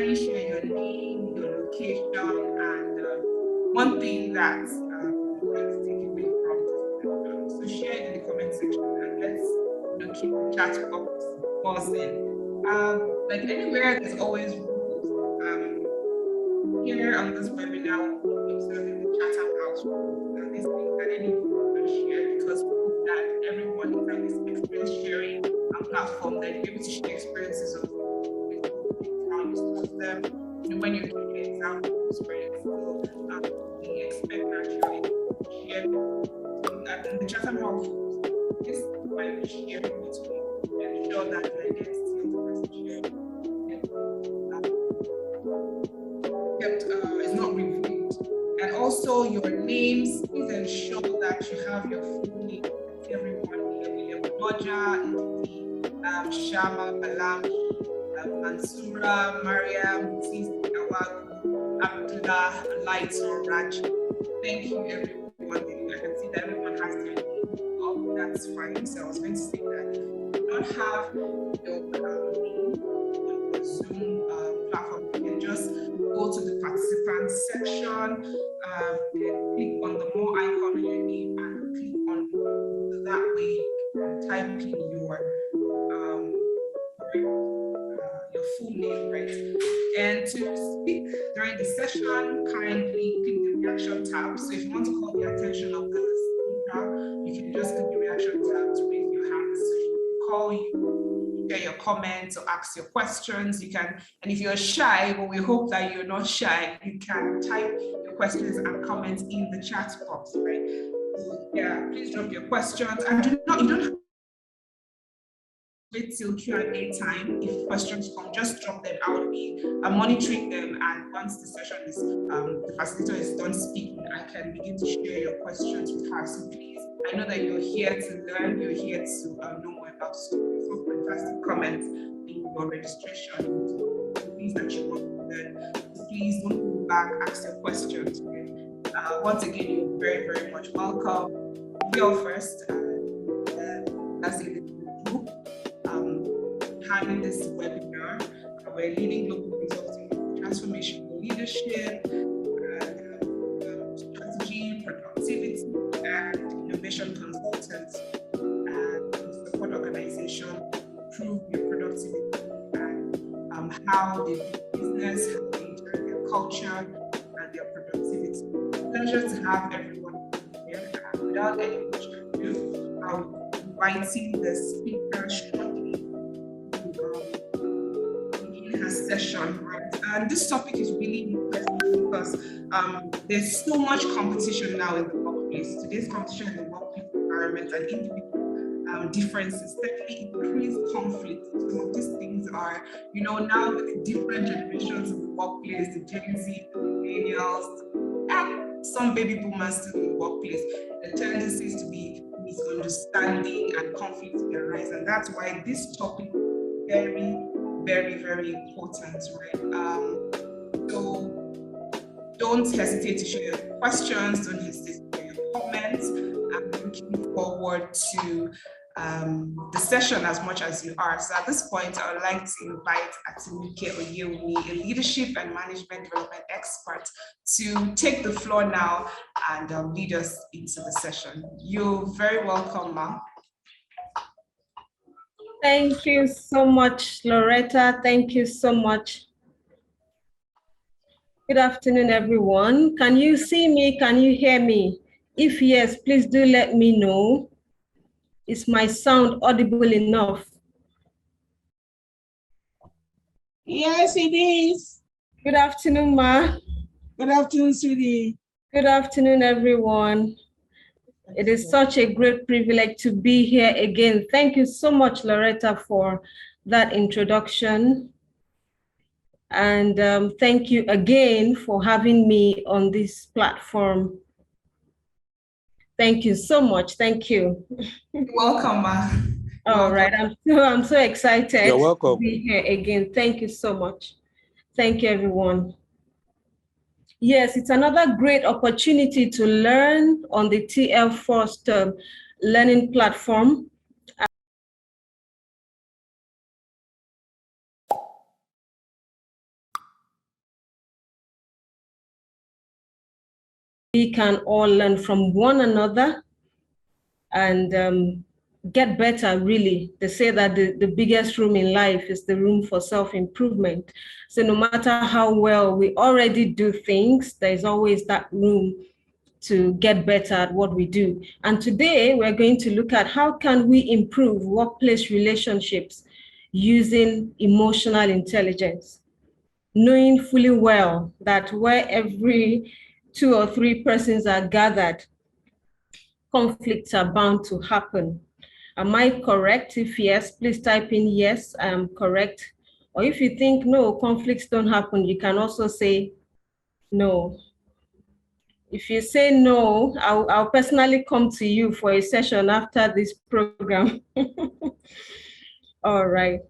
kindly share your name, your location, and one thing that you'd like to take away from this. So share it in the comment section and let's keep the chat box buzzing. Like anywhere, there's always rules. Here on this webinar, we'll be observing the Chatham House rules and these things that anyone can share because we hope that everyone is at this experience sharing platform that you're able to share experiences of how you solve them. When you're giving examples, right? So we expect that you're able to share. So in the Chatham House, this is why we share it to ensure that the identity of the person shared is not revealed. And also your names, please ensure that you have your full name. Everyone here, William Doja, Shama, Balami, Mansura, Mariam, Sisi, Awagu, Abdullah, Light, or Raj. Thank you, everyone. I can see that everyone has their name up. That's fine. So I was going to say that if you don't have your name on the Zoom platform, you can just go to the participants section, then click on the more icon on your name and click on so that way you can type in your full name, right? And to speak during the session, kindly click the reaction tab. So if you want to call the attention of the speaker, you can just click the reaction tab to raise your hand. So you can call you, share your comments or ask your questions. You can, and if you're shy, but we hope that you're not shy, you can type your questions and comments in the chat box, right? So yeah, please drop your questions. And you don't wait till Q&A time. If questions come, just drop them. I will be monitoring them, and once the session is, the facilitator is done speaking, I can begin to share your questions with her. So please, I know that you're here to learn, you're here to know more about stories. So fantastic comments in your registration, things that you want to learn. So please don't hold back, ask your questions. Once again, you're very, very much welcome. You're first, that's the group. Having this webinar, we're leading global consulting transformational leadership, strategy, productivity, and innovation consultants, and support organizations improve their productivity and how they do business, how they interact their culture and their productivity. Pleasure to have everyone here. Without any much ado, I'll be inviting the speaker shortly in her session, right? And this topic is really interesting because there's so much competition now in the workplace. Today's competition in the workplace environment and individual differences definitely increase conflict. Some of these things are, now with the different generations in the workplace, the Gen Z, the millennials, and some baby boomers still in the workplace, the tendency is to be misunderstanding and conflict arise. And that's why this topic is very, very, very important, right? So don't hesitate to share your questions, don't hesitate to share your comments. I'm looking forward to the session as much as you are. So at this point, I would like to invite Atinike Oyewumi, a leadership and management development expert, to take the floor now and lead us into the session. You're very welcome, ma'am. Thank you so much, Loretta. Thank you so much. Good afternoon, everyone. Can you see me? Can you hear me? If yes, please do let me know. Is my sound audible enough? Yes, it is. Good afternoon, Ma. Good afternoon, sweetie. Good afternoon, everyone. It is such a great privilege to be here again. Thank you so much, Loretta, for that introduction. And thank you again for having me on this platform. Thank you so much. Thank you. Welcome, Ma. All right, I'm so excited. You're welcome. To be here again. Thank you so much. Thank you, everyone. Yes, it's another great opportunity to learn on the TL First learning platform. can all learn from one another and get better, really. They say that the biggest room in life is the room for self-improvement. So no matter how well we already do things, there's always that room to get better at what we do. And today we're going to look at how can we improve workplace relationships using emotional intelligence, knowing fully well that where every 2 or 3 persons are gathered, conflicts are bound to happen. Am I correct? If yes, please type in yes, I am correct. Or if you think no, conflicts don't happen, you can also say no. If you say no, I'll personally come to you for a session after this program. All right.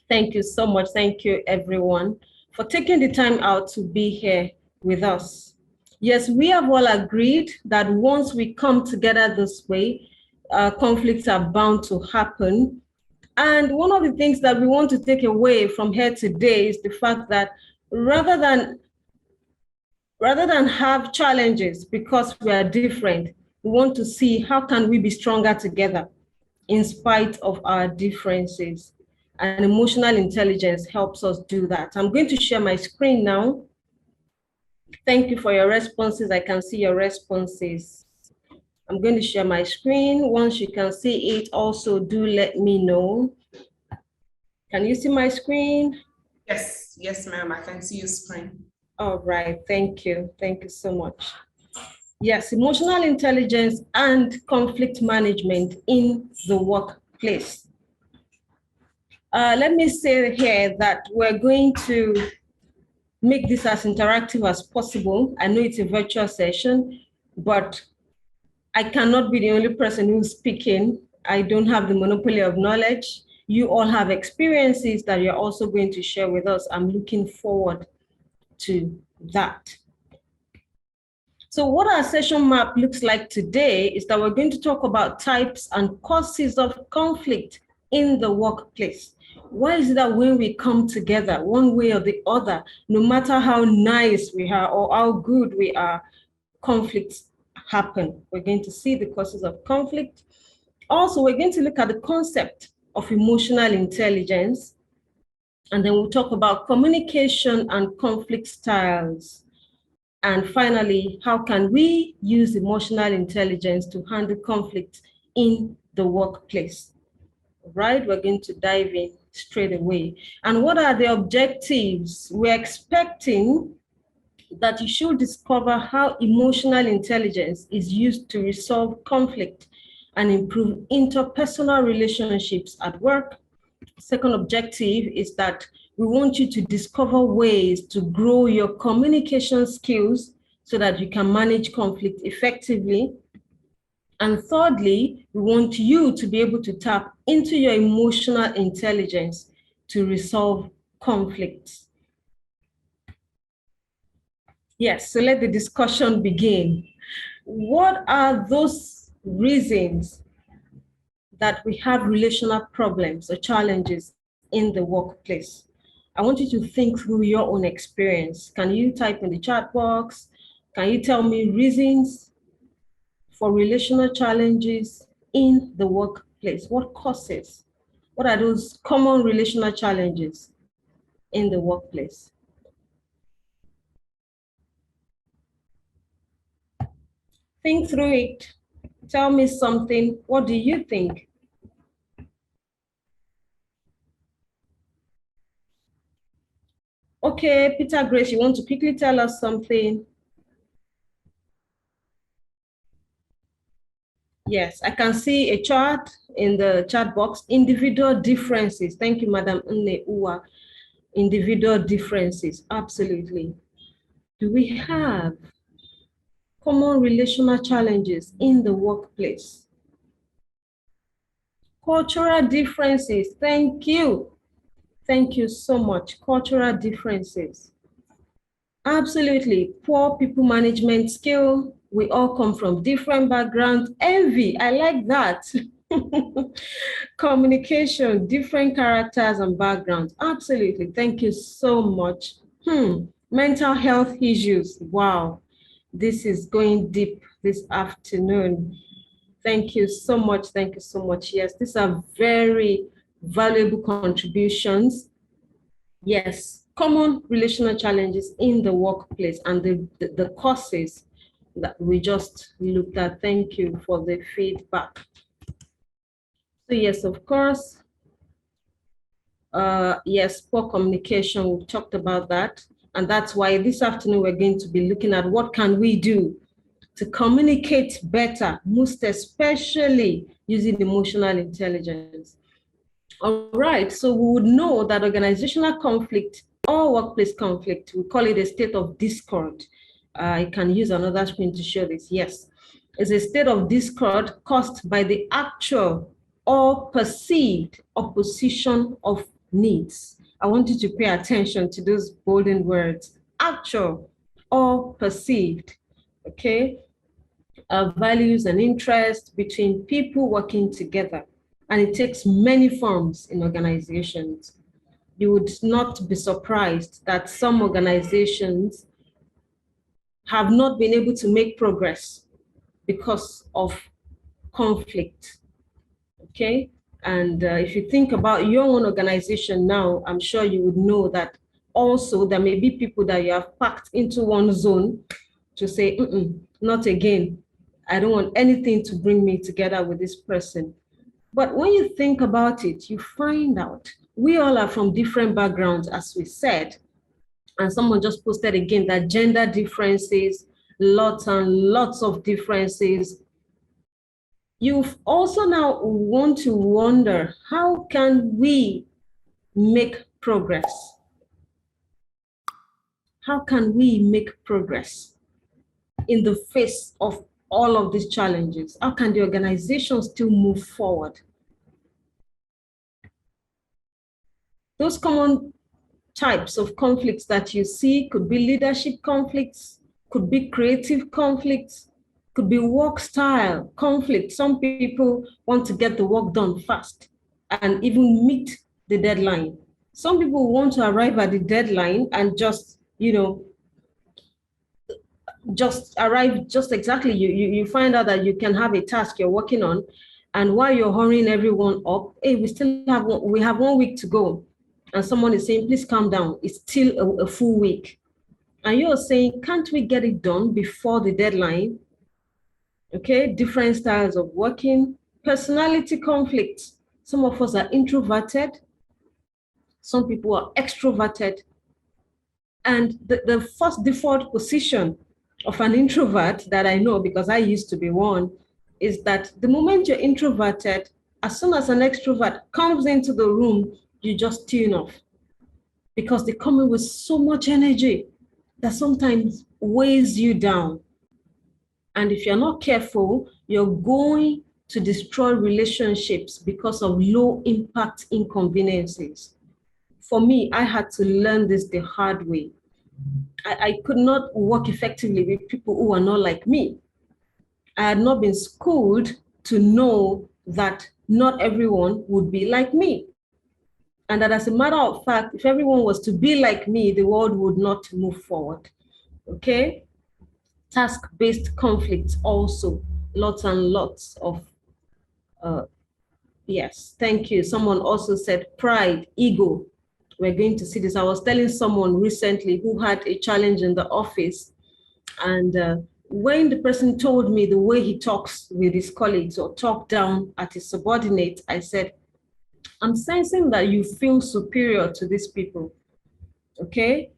Thank you so much. Thank you, everyone, for taking the time out to be here with us. Yes, we have all agreed that once we come together this way, conflicts are bound to happen. And one of the things that we want to take away from here today is the fact that rather than have challenges because we are different, we want to see how can we be stronger together in spite of our differences. And emotional intelligence helps us do that. I'm going to share my screen now. Thank you for your responses. I can see your responses. I'm going to share my screen. Once you can see it, also do let me know. Can you see my screen? Yes, ma'am, I can see your screen. All right, thank you. Thank you so much. Yes, emotional intelligence and conflict management in the workplace. Let me say here that we're going to make this as interactive as possible. I know it's a virtual session, but I cannot be the only person who's speaking. I don't have the monopoly of knowledge. You all have experiences that you're also going to share with us. I'm looking forward to that. So what our session map looks like today is that we're going to talk about types and causes of conflict in the workplace. Why is it that when we come together one way or the other, no matter how nice we are or how good we are, conflicts happen? We're going to see the causes of conflict. Also, we're going to look at the concept of emotional intelligence, and then we'll talk about communication and conflict styles. And finally, how can we use emotional intelligence to handle conflict in the workplace? Right, we're going to dive in straight away. And what are the objectives? We're expecting that you should discover how emotional intelligence is used to resolve conflict and improve interpersonal relationships at work. Second objective is that we want you to discover ways to grow your communication skills so that you can manage conflict effectively. And thirdly, we want you to be able to tap into your emotional intelligence to resolve conflicts. Yes, so let the discussion begin. What are those reasons that we have relational problems or challenges in the workplace? I want you to think through your own experience. Can you type in the chat box? Can you tell me reasons for relational challenges in the workplace? What causes? What are those common relational challenges in the workplace? Think through it. Tell me something. What do you think? Okay, Peter Grace, you want to quickly tell us something? Yes, I can see a chart in the chat box. Individual differences. Thank you, Madam Nne Uwa. Individual differences, absolutely. Do we have common relational challenges in the workplace? Cultural differences, thank you. Thank you so much. Cultural differences. Absolutely. Poor people management skill. We all come from different backgrounds. Envy, I like that. Communication, different characters and backgrounds. Absolutely. Thank you so much. Mental health issues. Wow. This is going deep this afternoon. Thank you so much. Thank you so much. Yes, these are very valuable contributions. Yes, common relational challenges in the workplace and the causes that we just looked at. Thank you for the feedback. So yes, of course. Yes, poor communication, we talked about that. And that's why this afternoon we're going to be looking at what can we do to communicate better, most especially using emotional intelligence. All right, so we would know that organizational conflict or workplace conflict, we call it a state of discord. I can use another screen to show this. Yes, it's a state of discord caused by the actual or perceived opposition of needs. I want you to pay attention to those golden words, actual or perceived, okay? Values and interests between people working together. And it takes many forms in organizations. You would not be surprised that some organizations have not been able to make progress because of conflict, okay? And if you think about your own organization now, I'm sure you would know that also there may be people that you have packed into one zone to say, not again. I don't want anything to bring me together with this person. But when you think about it, you find out we all are from different backgrounds, as we said. And someone just posted again that gender differences, lots and lots of differences. You've also now want to wonder, how can we make progress? How can we make progress in the face of all of these challenges? How can the organization still move forward? Those common types of conflicts that you see could be leadership conflicts, could be creative conflicts, could be work style conflict. Some people want to get the work done fast and even meet the deadline. Some people want to arrive at the deadline and just, just arrive just exactly. You find out that you can have a task you're working on, and while you're hurrying everyone up, hey, we have 1 week to go. And someone is saying, please calm down. It's still a full week. And you're saying, can't we get it done before the deadline? Okay, different styles of working, personality conflicts. Some of us are introverted. Some people are extroverted. And the first default position of an introvert that I know, because I used to be one, is that the moment you're introverted, as soon as an extrovert comes into the room, you just tune off, because they come in with so much energy that sometimes weighs you down. And if you're not careful, you're going to destroy relationships because of low impact inconveniences. For me, I had to learn this the hard way. I could not work effectively with people who are not like me. I had not been schooled to know that not everyone would be like me. And that as a matter of fact, if everyone was to be like me, the world would not move forward, okay? Task-based conflicts also, lots and lots of, yes, thank you. Someone also said pride, ego. We're going to see this. I was telling someone recently who had a challenge in the office, and when the person told me the way he talks with his colleagues or talk down at his subordinates, I said, I'm sensing that you feel superior to these people, okay?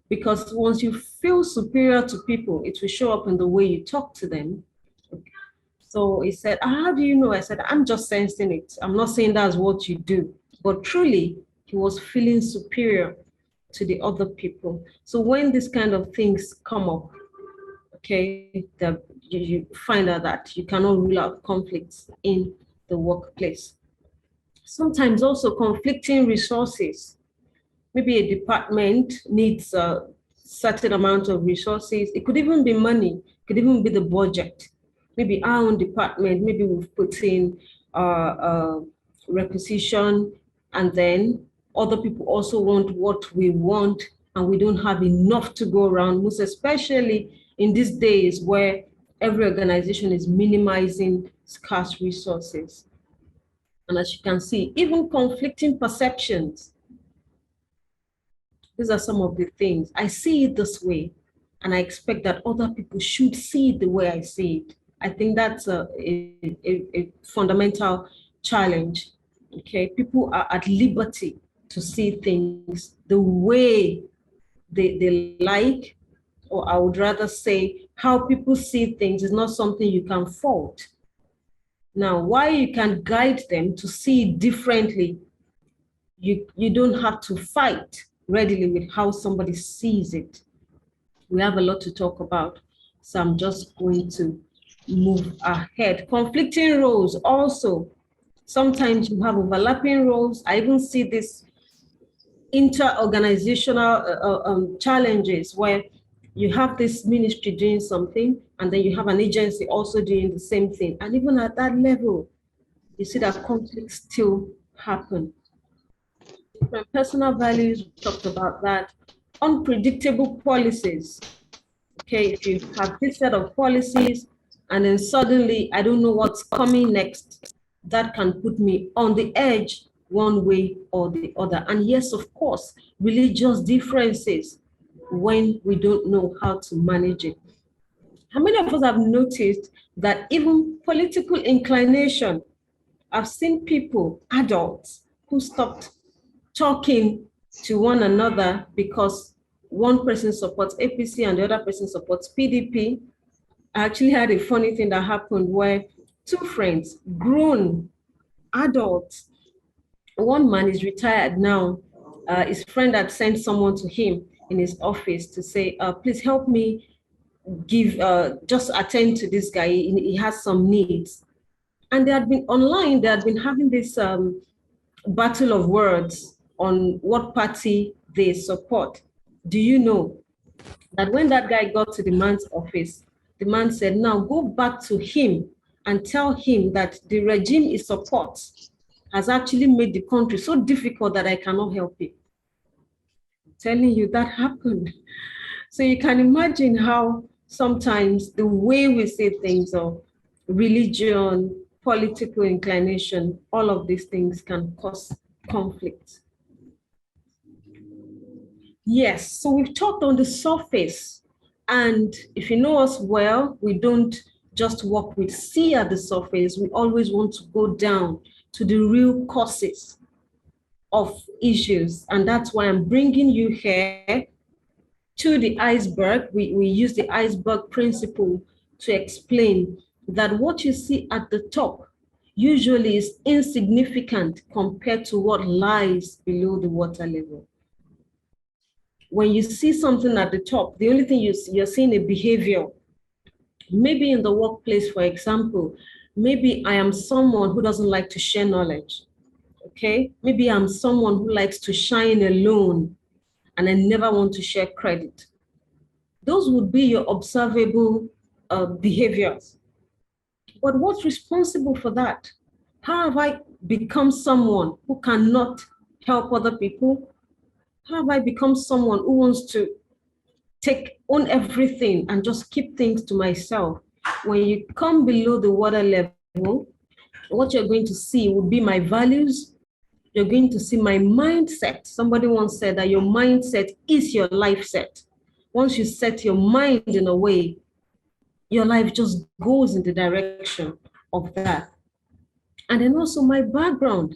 Because once you feel superior to people, it will show up in the way you talk to them. Okay. So he said, how do you know? I said, I'm just sensing it. I'm not saying that's what you do, but truly he was feeling superior to the other people. So when these kind of things come up, okay, you find out that you cannot rule out conflicts in the workplace. Sometimes also conflicting resources. Maybe a department needs a certain amount of resources. It could even be money, it could even be the budget. Maybe our own department, maybe we've put in requisition, and then other people also want what we want, and we don't have enough to go around, most especially in these days where every organization is minimizing scarce resources. And as you can see, even conflicting perceptions. These are some of the things. I see it this way, and I expect that other people should see it the way I see it. I think that's a fundamental challenge. Okay, people are at liberty to see things the way they like, or I would rather say how people see things is not something you can fault. Now, why you can guide them to see it differently, you don't have to fight readily with how somebody sees it. We have a lot to talk about, so I'm just going to move ahead. Conflicting roles also. Sometimes you have overlapping roles. I even see this inter-organizational challenges where you have this ministry doing something, and then you have an agency also doing the same thing. And even at that level, you see that conflicts still happen. Different personal values, we talked about that. Unpredictable policies. Okay, if you have this set of policies and then suddenly I don't know what's coming next, that can put me on the edge one way or the other. And yes, of course, religious differences when we don't know how to manage it. How many of us have noticed that even political inclination, I've seen people, adults, who stopped talking to one another because one person supports APC and the other person supports PDP. I actually had a funny thing that happened where two friends, grown adults, one man is retired now. His friend had sent someone to him in his office to say, please help me just attend to this guy. He has some needs. And they had been online, they had been having this battle of words on what party they support. Do you know that when that guy got to the man's office, the man said, now go back to him and tell him that the regime he supports has actually made the country so difficult that I cannot help it. I'm telling you, that happened. So you can imagine how sometimes the way we say things, or religion, political inclination, all of these things can cause conflict. Yes, so we've talked on the surface, and if you know us well, we don't just work with see at the surface, we always want to go down to the real causes of issues, and that's why I'm bringing you here to the iceberg. We use the iceberg principle to explain that what you see at the top usually is insignificant compared to what lies below the water level. When you see something at the top, the only thing you're seeing a behavior. Maybe in the workplace, for example, maybe I am someone who doesn't like to share knowledge, okay? Maybe I'm someone who likes to shine alone and I never want to share credit. Those would be your observable behaviors. But what's responsible for that? How have I become someone who cannot help other people? How have I become someone who wants to own everything and just keep things to myself? When you come below the water level, what you're going to see would be my values. You're going to see my mindset. Somebody once said that your mindset is your life set. Once you set your mind in a way, your life just goes in the direction of that. And then also my background.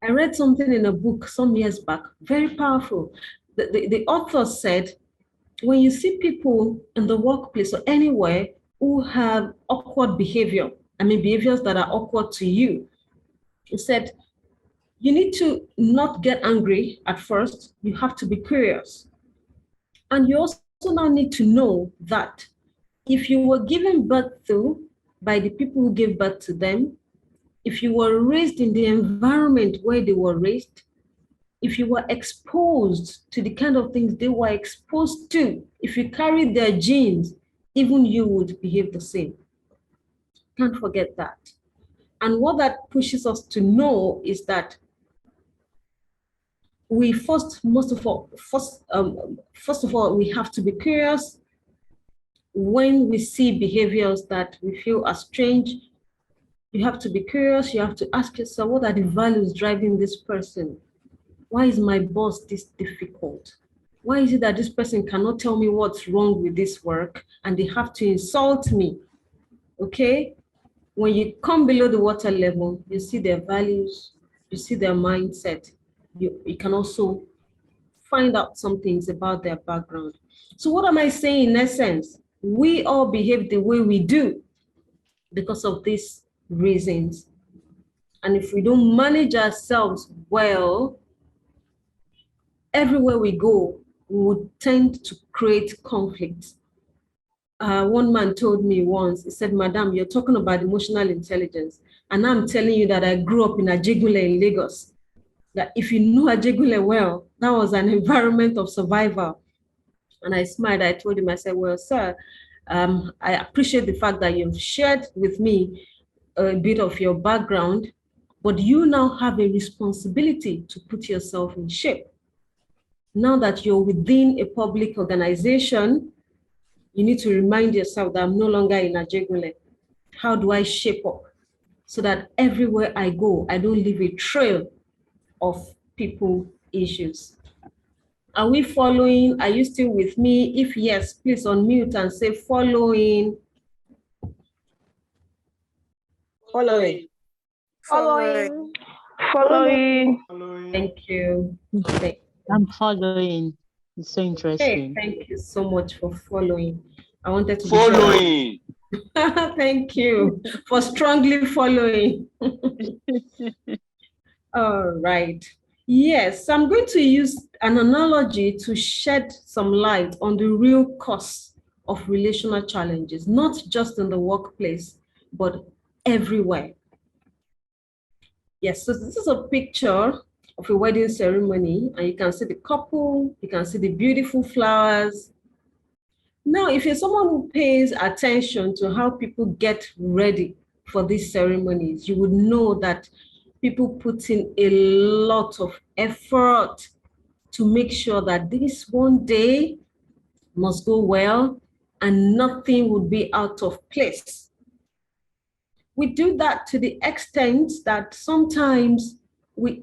I read something in a book some years back, very powerful. The author said, when you see people in the workplace or anywhere who have awkward behavior, I mean behaviors that are awkward to you, he said, you need to not get angry at first. You have to be curious. And you also now need to know that if you were given birth to by the people who gave birth to them, if you were raised in the environment where they were raised, if you were exposed to the kind of things they were exposed to, if you carried their genes, even you would behave the same. Can't forget that. And what that pushes us to know is that we first of all, we have to be curious. when we see behaviors that we feel are strange, you have to be curious. You have to ask yourself, what are the values driving this person? Why is my boss this difficult? Why is it that this person cannot tell me what's wrong with this work and they have to insult me? Okay? When you come below the water level, you see their values, you see their mindset. You can also find out some things about their background. So what am I saying in essence? We all behave the way we do because of these reasons. And if we don't manage ourselves well, everywhere we go, we would tend to create conflict. One man told me once, he said, Madam, you're talking about emotional intelligence. And I'm telling you that I grew up in Ajegule in Lagos. That if you know Ajegule well, that was an environment of survival. And I smiled. I told him, I said, well, sir, I appreciate the fact that you've shared with me a bit of your background, but you now have a responsibility to put yourself in shape. Now that you're within a public organization, you need to remind yourself that I'm no longer in Ajegule. How do I shape up so that everywhere I go, I don't leave a trail of people issues? Are we following? Are you still with me? If yes, please unmute and say following. Following. Following. Following. Thank you. I'm following. It's so Hey, interesting. thank you so much for following. I wanted to Following. Thank you for strongly following. All right. Yes, I'm going to use an analogy to shed some light on the real cause of relational challenges, not just in the workplace, but everywhere. Yes, so this is a picture of a wedding ceremony, and you can see the couple, you can see the beautiful flowers. Now, if you're someone who pays attention to how people get ready for these ceremonies, you would know that people put in a lot of effort to make sure that this one day must go well and nothing would be out of place. We do that to the extent that sometimes we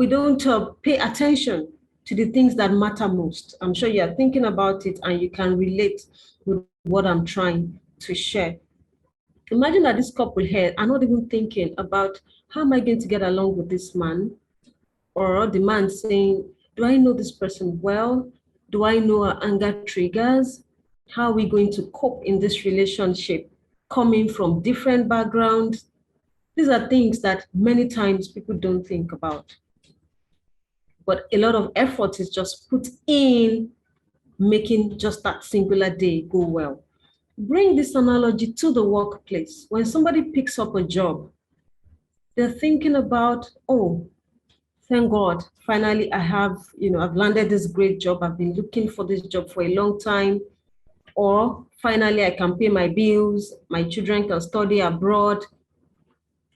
don't pay attention to the things that matter most. I'm sure you're thinking about it and you can relate with what I'm trying to share. Imagine that this couple here are not even thinking about how am I going to get along with this man? Or the man saying, do I know this person well? Do I know our anger triggers? How are we going to cope in this relationship? Coming from different backgrounds. These are things that many times people don't think about. But a lot of effort is just put in making just that singular day go well. Bring this analogy to the workplace. When somebody picks up a job, they're thinking about, oh, thank God, finally I've landed this great job. I've been looking for this job for a long time. Or finally I can pay my bills, my children can study abroad.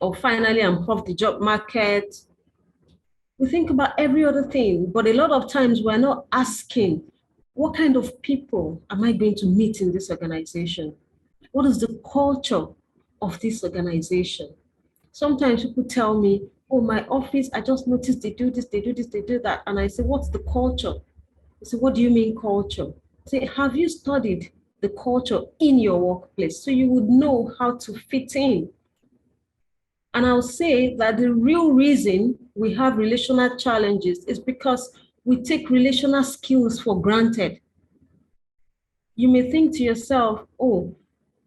Or finally I'm off the job market. We think about every other thing, but a lot of times we're not asking, what kind of people am I going to meet in this organization? What is the culture of this organization? Sometimes people tell me, oh, my office, I just noticed they do this, they do this, they do that. And I say, what's the culture? I say, what do you mean culture? I say, have you studied the culture in your workplace so you would know how to fit in? And I'll say that the real reason we have relational challenges is because we take relational skills for granted. You may think to yourself, oh,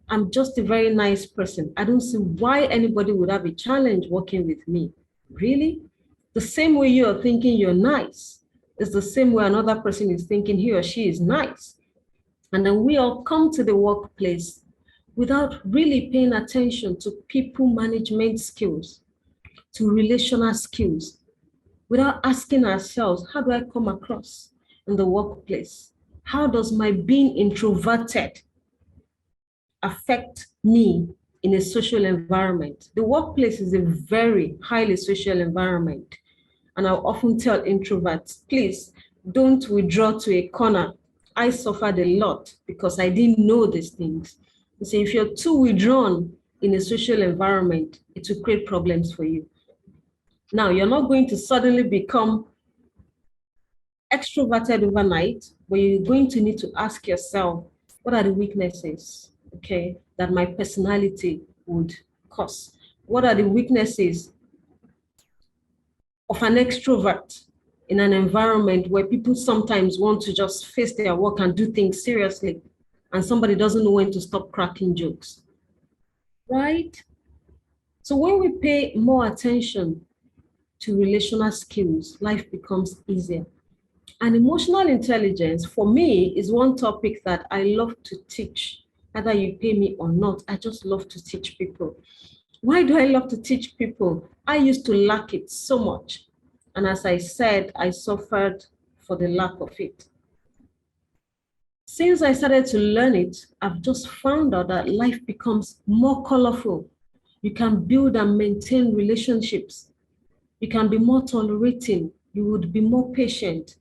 I'm just a very nice person. I don't see why anybody would have a challenge working with me. Really? The same way you're thinking you're nice is the same way another person is thinking he or she is nice. And then we all come to the workplace without really paying attention to people management skills, to relational skills, without asking ourselves, how do I come across in the workplace? How does my being introverted affect me in a social environment? The workplace is a very highly social environment. And I often tell introverts, please don't withdraw to a corner I suffered a lot because I didn't know these things. You see, if you're too withdrawn in a social environment, it will create problems for you. Now, you're not going to suddenly become extroverted overnight, but you're going to need to ask yourself, what are the weaknesses, okay, that my personality would cause? What are the weaknesses of an extrovert in an environment where people sometimes want to just face their work and do things seriously, and somebody doesn't know when to stop cracking jokes, right? So when we pay more attention to relational skills, life becomes easier. And emotional intelligence, for me, is one topic that I love to teach. Whether you pay me or not, I just love to teach people. Why do I love to teach people? I used to lack it so much. And as I said, I suffered for the lack of it. Since I started to learn it, I've just found out that life becomes more colorful. You can build and maintain relationships. You can be more tolerating. You would be more patient.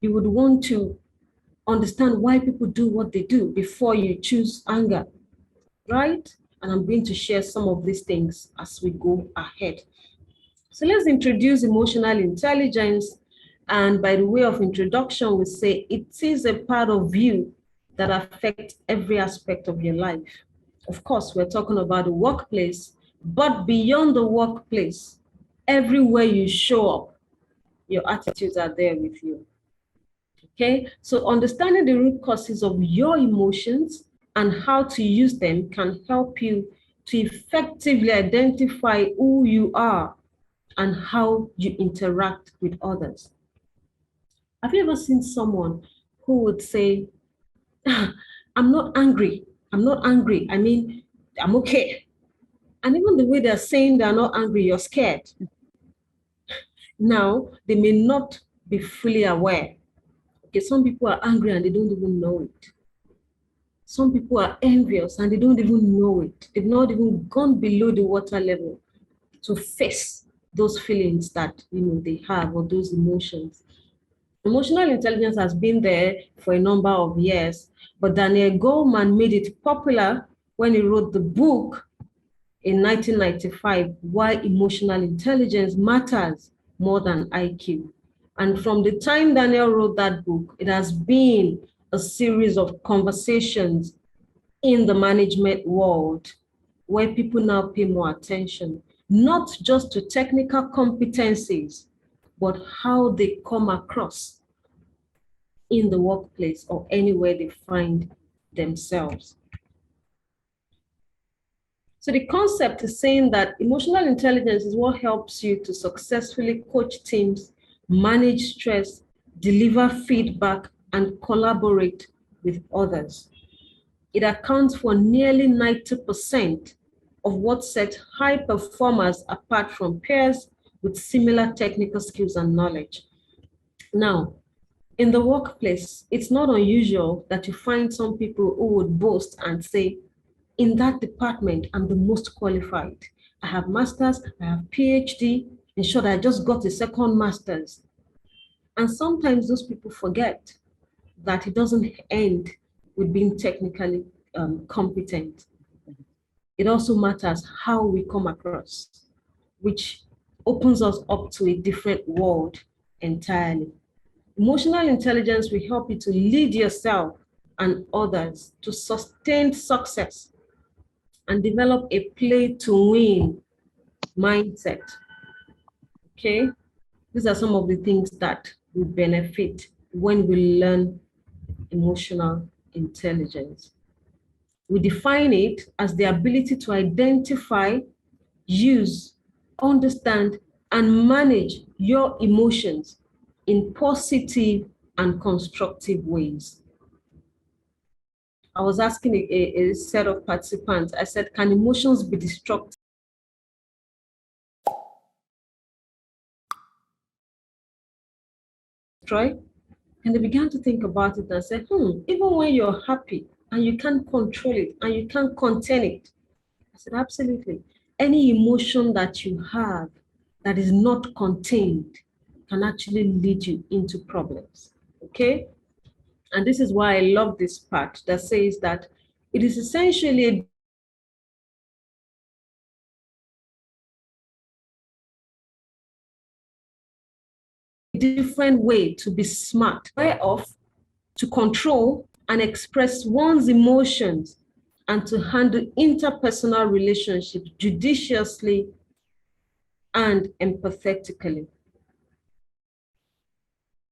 You would want to understand why people do what they do before you choose anger, right? And I'm going to share some of these things as we go ahead. So let's introduce emotional intelligence. And by the way of introduction, we say it is a part of you that affects every aspect of your life. Of course, we're talking about the workplace, but beyond the workplace, everywhere you show up, your attitudes are there with you. Okay, so understanding the root causes of your emotions and how to use them can help you to effectively identify who you are and how you interact with others. Have you ever seen someone who would say, I'm not angry, I'm not angry, I mean, I'm okay. And even the way they're saying they're not angry, you're scared. Now, they may not be fully aware. Okay, some people are angry and they don't even know it. Some people are envious and they don't even know it. They've not even gone below the water level to face those feelings that they have, or those emotions. Emotional intelligence has been there for a number of years, but Daniel Goleman made it popular when he wrote the book in 1995, Why Emotional Intelligence Matters More Than IQ. And from the time Daniel wrote that book, it has been a series of conversations in the management world where people now pay more attention, not just to technical competencies, but how they come across in the workplace or anywhere they find themselves. So the concept is saying that emotional intelligence is what helps you to successfully coach teams, manage stress, deliver feedback, and collaborate with others. It accounts for nearly 90% of what sets high performers apart from peers with similar technical skills and knowledge. Now, in the workplace, it's not unusual that you find some people who would boast and say, in that department, I'm the most qualified. I have masters, I have PhD. In short, I just got a second master's. And sometimes those people forget that it doesn't end with being technically competent. It also matters how we come across, which opens us up to a different world entirely. Emotional intelligence will help you to lead yourself and others to sustained success and develop a play to win mindset. Okay, these are some of the things that will benefit when we learn emotional intelligence. We define it as the ability to identify, use, understand, and manage your emotions in positive and constructive ways. I was asking a set of participants, I said, can emotions be destructive? And they began to think about it and said, even when you're happy and you can't control it and you can't contain it. I said, absolutely. Any emotion that you have that is not contained can actually lead you into problems, okay? And this is why I love this part that says that it is essentially a different way to be smart, way of to control and express one's emotions and to handle interpersonal relationships judiciously and empathetically.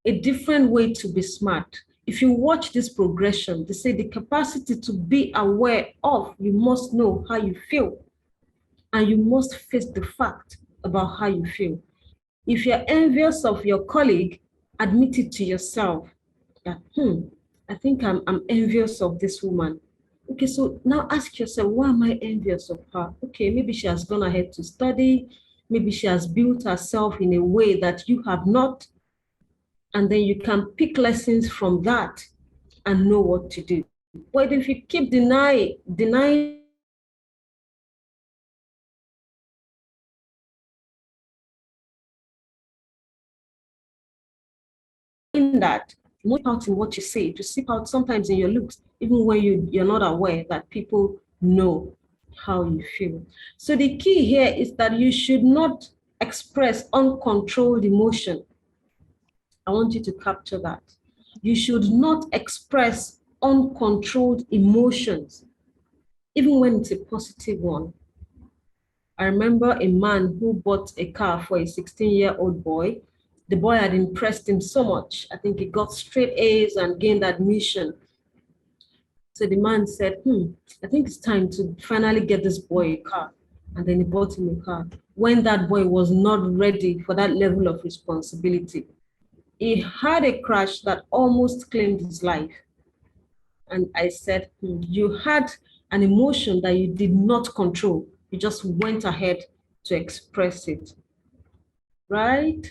A different way to be smart. If you watch this progression, they say the capacity to be aware of, you must know how you feel, and you must face the fact about how you feel. If you're envious of your colleague, admit it to yourself that, I think I'm envious of this woman. Okay, so now ask yourself, why am I envious of her? Okay, maybe she has gone ahead to study. Maybe she has built herself in a way that you have not. And then you can pick lessons from that and know what to do. But if you keep denying that, not out in what you say, to seep out sometimes in your looks, even when you're not aware that people know how you feel. So the key here is that you should not express uncontrolled emotion. I want you to capture that. You should not express uncontrolled emotions, even when it's a positive one. I remember a man who bought a car for a 16-year-old boy. The boy had impressed him so much. I think he got straight A's and gained admission. So the man said, I think it's time to finally get this boy a car. And then he bought him a car. When that boy was not ready for that level of responsibility, he had a crash that almost claimed his life. And I said, you had an emotion that you did not control. You just went ahead to express it, right?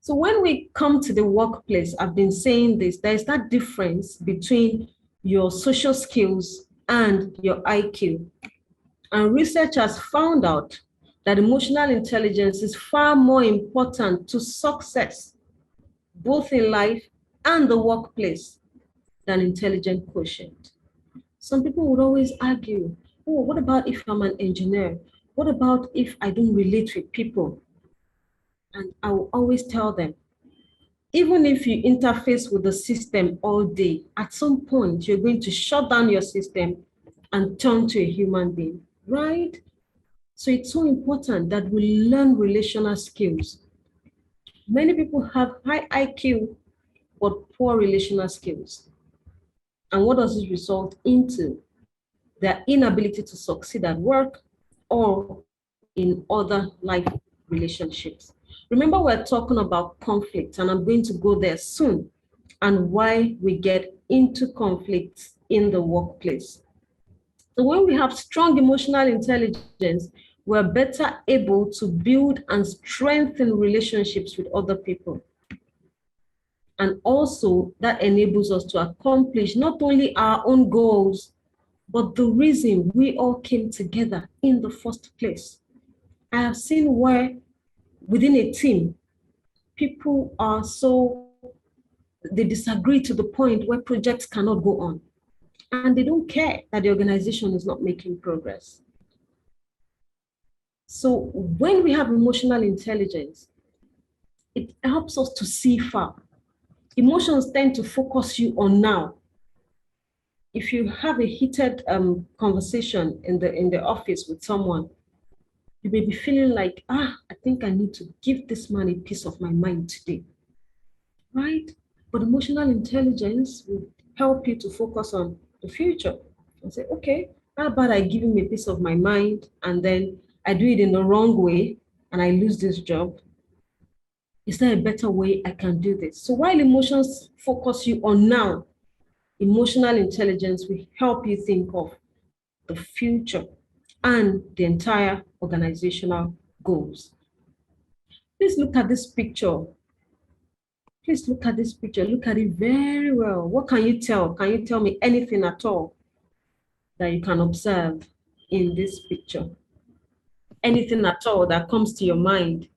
So when we come to the workplace, I've been saying this, there's that difference between your social skills and your IQ. And research has found out that emotional intelligence is far more important to success, both in life and the workplace, than intelligent quotient. Some people would always argue, oh, what about if I'm an engineer? What about if I don't relate with people? And I will always tell them, even if you interface with the system all day, at some point, you're going to shut down your system and turn to a human being, right? So it's so important that we learn relational skills. Many people have high IQ, but poor relational skills. And what does this result into? Their inability to succeed at work or in other life relationships. Remember, we're talking about conflict, and I'm going to go there soon, and why we get into conflicts in the workplace. So when we have strong emotional intelligence, we're better able to build and strengthen relationships with other people. And also that enables us to accomplish not only our own goals, but the reason we all came together in the first place. I have seen where within a team, people are they disagree to the point where projects cannot go on. And they don't care that the organization is not making progress. So when we have emotional intelligence, it helps us to see far. Emotions tend to focus you on now. If you have a heated conversation in the office with someone, you may be feeling like, I think I need to give this man a piece of my mind today, right? But emotional intelligence will help you to focus on the future and say, okay, how about I give him a piece of my mind and then I do it in the wrong way and I lose this job? Is there a better way I can do this? So while emotions focus you on now, emotional intelligence will help you think of the future and the entire organizational goals. Please look at this picture. Please look at this picture. Look at it very well. What can you tell? Can you tell me anything at all that you can observe in this picture? Anything at all that comes to your mind?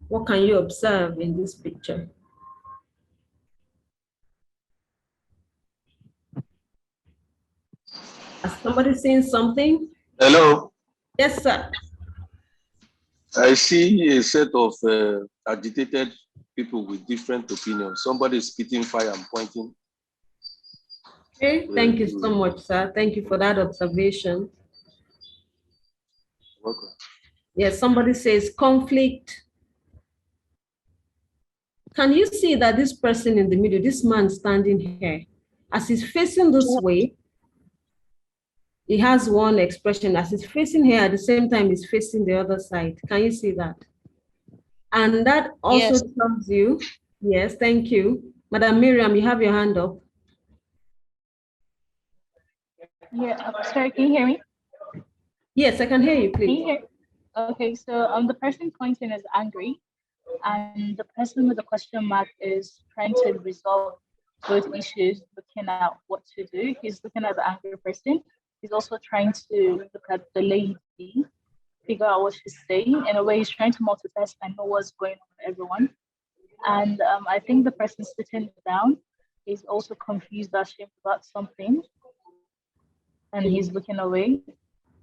What can you observe in this picture? Is somebody saying something? Hello. Yes, sir. I see a set of agitated people with different opinions. Somebody is spitting fire and pointing. Okay, thank you so much, sir. Thank you for that observation. Welcome. Yes, somebody says conflict. Can you see that this person in the middle, this man standing here, as he's facing this way, he has one expression. As he's facing here, at the same time, he's facing the other side. Can you see that? And that also tells you, yes, thank you. Madam Miriam, you have your hand up. Yeah, sorry, can you hear me? Yes, I can hear you, please. Can you hear? Okay, so the person pointing is angry, and the person with the question mark is trying to resolve both issues, looking at what to do. He's looking at the angry person. He's also trying to look at the lady, figure out what she's saying. In a way, he's trying to multitask and know what's going on with everyone. And I think the person sitting down is also confused, ashamed about something, and he's looking away.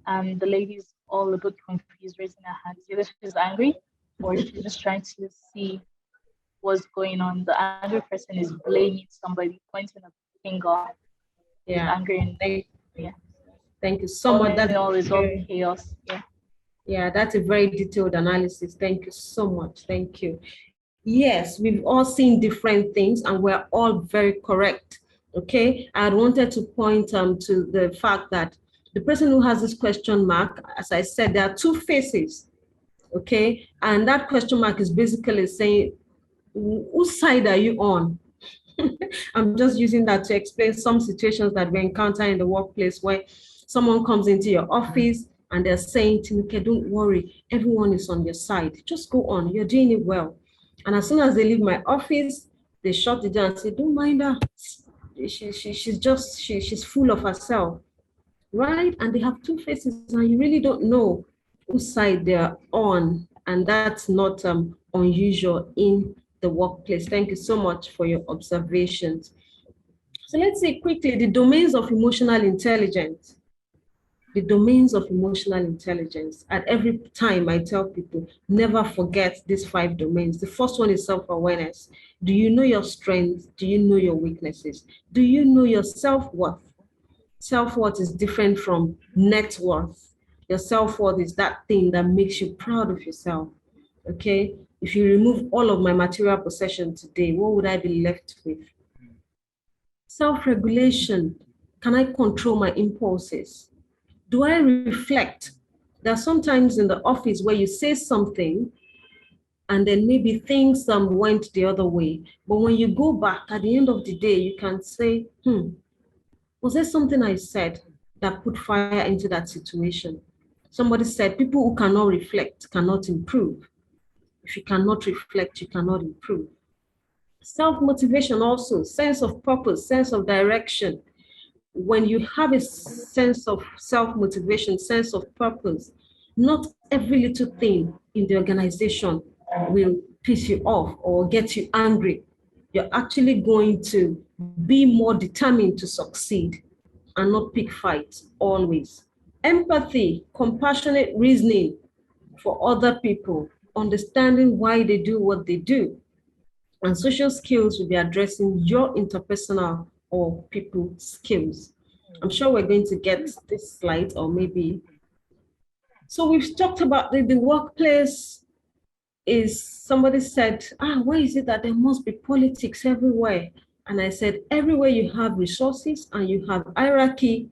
And the lady's all a bit confused, raising her hands. Either she's angry or she's just trying to see what's going on. The angry person is blaming somebody, pointing a finger. Yeah. He's angry and Thank you so much. That's all is all chaos. Yeah, that's a very detailed analysis. Thank you so much. Thank you. Yes, we've all seen different things and we're all very correct. Okay, I wanted to point to the fact that the person who has this question mark, as I said, there are two faces. Okay, and that question mark is basically saying, whose side are you on? I'm just using that to explain some situations that we encounter in the workplace where someone comes into your office and they're saying to me, okay, don't worry, everyone is on your side. Just go on, you're doing it well. And as soon as they leave my office, they shut it down and say, don't mind her. She's full of herself, right? And they have two faces and you really don't know whose side they're on. And that's not unusual in the workplace. Thank you so much for your observations. So let's see quickly the domains of emotional intelligence. The domains of emotional intelligence. At every time I tell people, never forget these 5 domains. The first one is self-awareness. Do you know your strengths? Do you know your weaknesses? Do you know your self-worth? Self-worth is different from net worth. Your self-worth is that thing that makes you proud of yourself. Okay? If you remove all of my material possession today, what would I be left with? Self-regulation. Can I control my impulses? Do I reflect? There are sometimes in the office where you say something and then maybe things went the other way. But when you go back at the end of the day, you can say, was there something I said that put fire into that situation? Somebody said, people who cannot reflect cannot improve. If you cannot reflect, you cannot improve. Self-motivation also, sense of purpose, sense of direction. When you have a sense of self-motivation, sense of purpose, not every little thing in the organization will piss you off or get you angry. You're actually going to be more determined to succeed and not pick fights always. Empathy, compassionate reasoning for other people, understanding why they do what they do. And social skills will be addressing your interpersonal or people skills. I'm sure we're going to get this slide or maybe. So we've talked about the workplace is, somebody said, why is it that there must be politics everywhere? And I said, everywhere you have resources and you have hierarchy,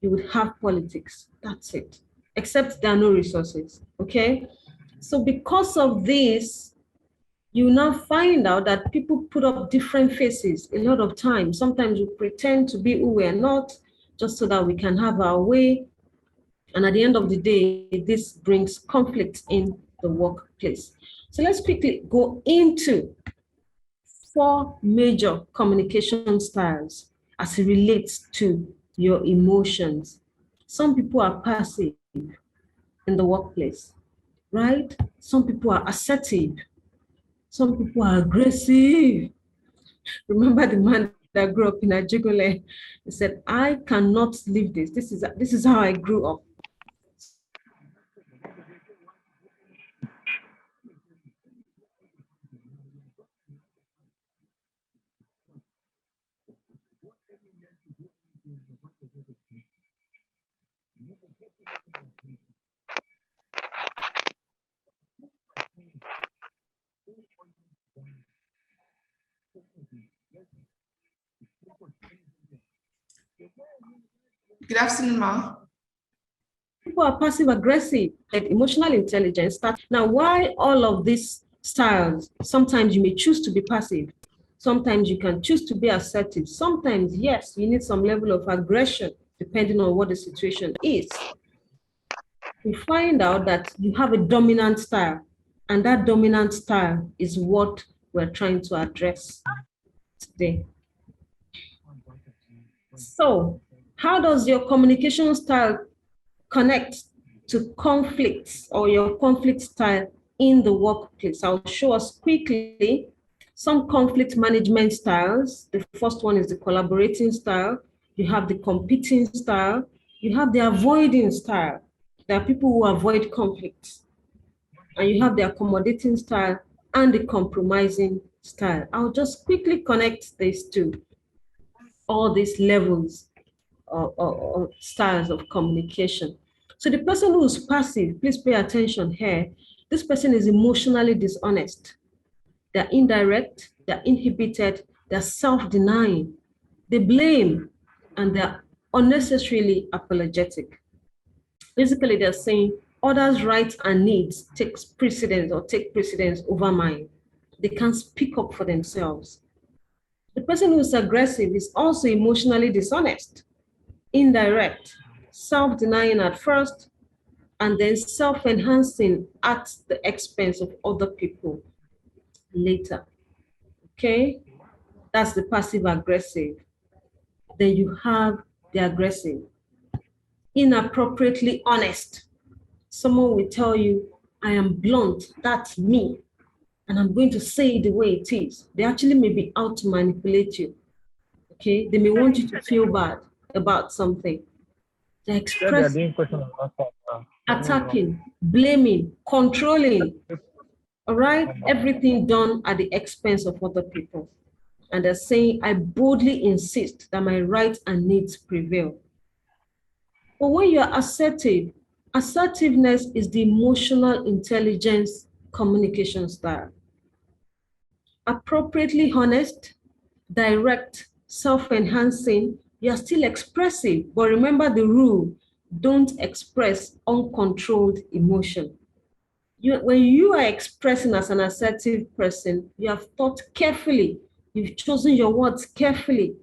you would have politics. That's it. Except there are no resources, okay? So because of this, you now find out that people put up different faces a lot of times. Sometimes we pretend to be who we are not, just so that we can have our way. And at the end of the day, this brings conflict in the workplace. So let's quickly go into 4 major communication styles as it relates to your emotions. Some people are passive in the workplace, right? Some people are assertive. Some people are aggressive. Remember the man that grew up in Ajigule. He said, I cannot leave this. This is how I grew up. Good afternoon, Ma. People are passive aggressive and emotional intelligence. Now, why all of these styles? Sometimes you may choose to be passive. Sometimes you can choose to be assertive. Sometimes, yes, you need some level of aggression depending on what the situation is. We find out that you have a dominant style, and that dominant style is what we're trying to address today. So, how does your communication style connect to conflicts or your conflict style in the workplace? I'll show us quickly some conflict management styles. The first one is the collaborating style. You have the competing style. You have the avoiding style. There are people who avoid conflicts. And you have the accommodating style and the compromising style. I'll just quickly connect these two, all these levels or styles of communication. So the person who is passive, please pay attention here. This person is emotionally dishonest. They're indirect, they're inhibited, they're self-denying, they blame, and they're unnecessarily apologetic. Basically, they're saying others' rights and needs take precedence over mine. They can't speak up for themselves. The person who is aggressive is also emotionally dishonest, indirect, self-denying at first, and then self-enhancing at the expense of other people later. Okay? That's the passive aggressive. Then you have the aggressive. Inappropriately honest. Someone will tell you, I am blunt, that's me, and I'm going to say it the way it is. They actually may be out to manipulate you. Okay? They may want you to feel bad about something. They express attacking, blaming, controlling, all right? Everything done at the expense of other people. And they're saying, I boldly insist that my rights and needs prevail. But when you're assertive, assertiveness is the emotional intelligence communication style. Appropriately honest, direct, self-enhancing, you're still expressive, but remember the rule, don't express uncontrolled emotion. When you are expressing as an assertive person, you have thought carefully, you've chosen your words carefully,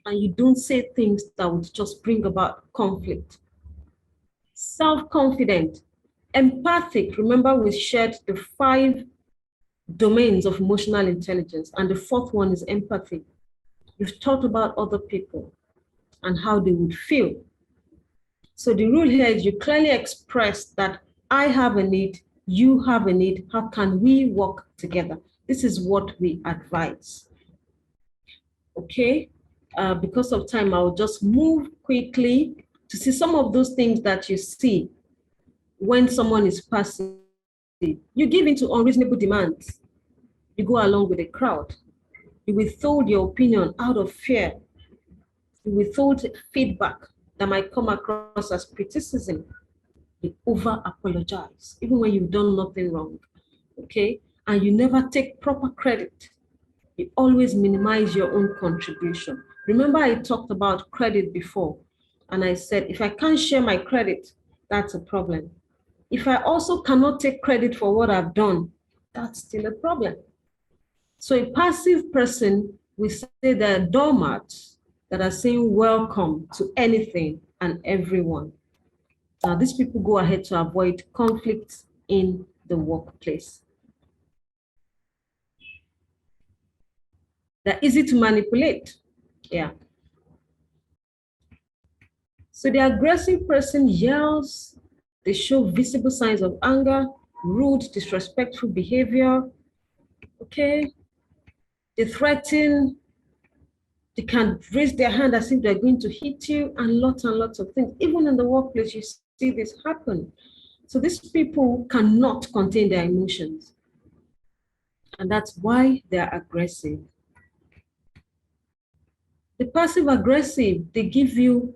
and you don't say things that would just bring about conflict. Self-confident, empathic, remember we shared the 5 domains of emotional intelligence, and the 4th one is empathy. You've thought about other people and how they would feel. So the rule here is you clearly express that I have a need, you have a need, how can we work together? This is what we advise. Okay, because of time, I'll just move quickly to see some of those things that you see when someone is passive. You give into unreasonable demands. You go along with the crowd. You withhold your opinion out of fear. You withhold feedback that might come across as criticism. You over-apologize, even when you've done nothing wrong, okay? And you never take proper credit. You always minimize your own contribution. Remember I talked about credit before, and I said, if I can't share my credit, that's a problem. If I also cannot take credit for what I've done, that's still a problem. So a passive person will say they're doormats that are saying welcome to anything and everyone. Now, these people go ahead to avoid conflicts in the workplace. They're easy to manipulate. Yeah. So the aggressive person yells, they show visible signs of anger, rude, disrespectful behavior. Okay. They threaten, They can raise their hand as if they're going to hit you, and lots of things. Even in the workplace, you see this happen. So these people cannot contain their emotions. And that's why they're aggressive. The passive aggressive, they give you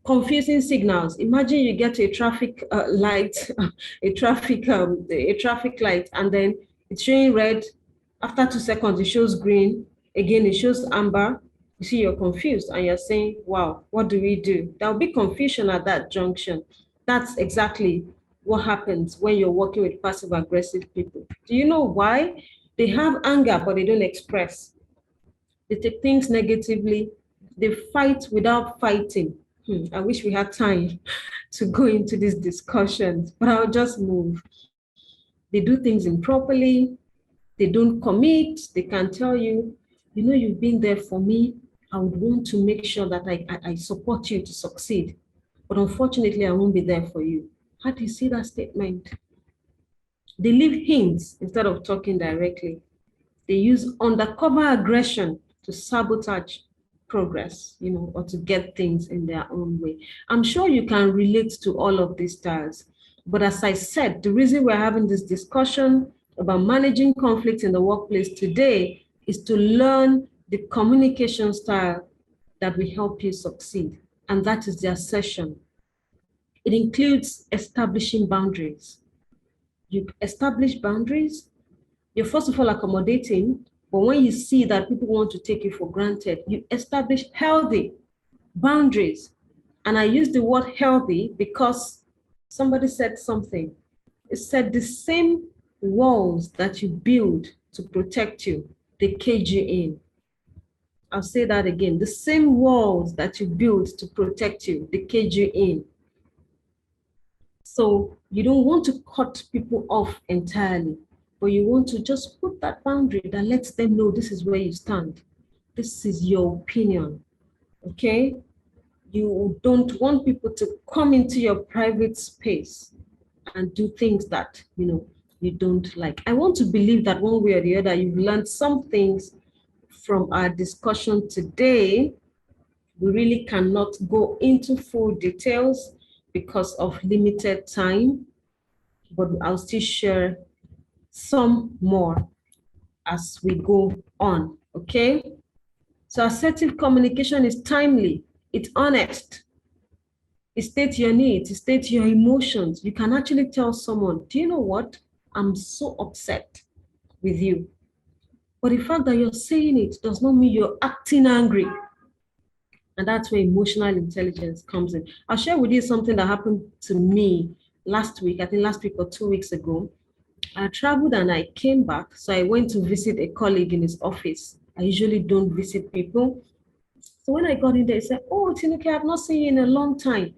confusing signals. Imagine you get to a traffic light, a traffic light, and then it's showing red. After 2 seconds, it shows green. Again, it shows amber. You see, you're confused and you're saying, wow, what do we do? There'll be confusion at that junction. That's exactly what happens when you're working with passive aggressive people. Do you know why? They have anger, but they don't express. They take things negatively. They fight without fighting. I wish we had time to go into these discussions, but I'll just move. They do things improperly. They don't commit. They can tell you, you know, you've been there for me. I would want to make sure that I support you to succeed. But unfortunately, I won't be there for you. How do you see that statement? They leave hints instead of talking directly. They use undercover aggression to sabotage progress, you know, or to get things in their own way. I'm sure you can relate to all of these styles. But as I said, the reason we're having this discussion about managing conflict in the workplace today is to learn the communication style that will help you succeed. And that is the assertion. It includes establishing boundaries. You establish boundaries, you're first of all accommodating, but when you see that people want to take you for granted, you establish healthy boundaries. And I use the word healthy because somebody said something. It said the same walls that you build to protect you, they cage you in. I'll say that again. The same walls that you build to protect you, they cage you in. So you don't want to cut people off entirely, but you want to just put that boundary that lets them know this is where you stand. This is your opinion, okay? You don't want people to come into your private space and do things that, you know, you don't like. I want to believe that one way or the other, you've learned some things from our discussion today. We really cannot go into full details because of limited time, but I'll still share some more as we go on, okay? So assertive communication is timely, it's honest, it states your needs, it states your emotions. You can actually tell someone, do you know what? I'm so upset with you. But the fact that you're saying it does not mean you're acting angry. And that's where emotional intelligence comes in. I'll share with you something that happened to me last week, I think last week or 2 weeks ago. I traveled and I came back. So I went to visit a colleague in his office. I usually don't visit people. So when I got in there, he said, oh, Tinuke, I've not seen you in a long time.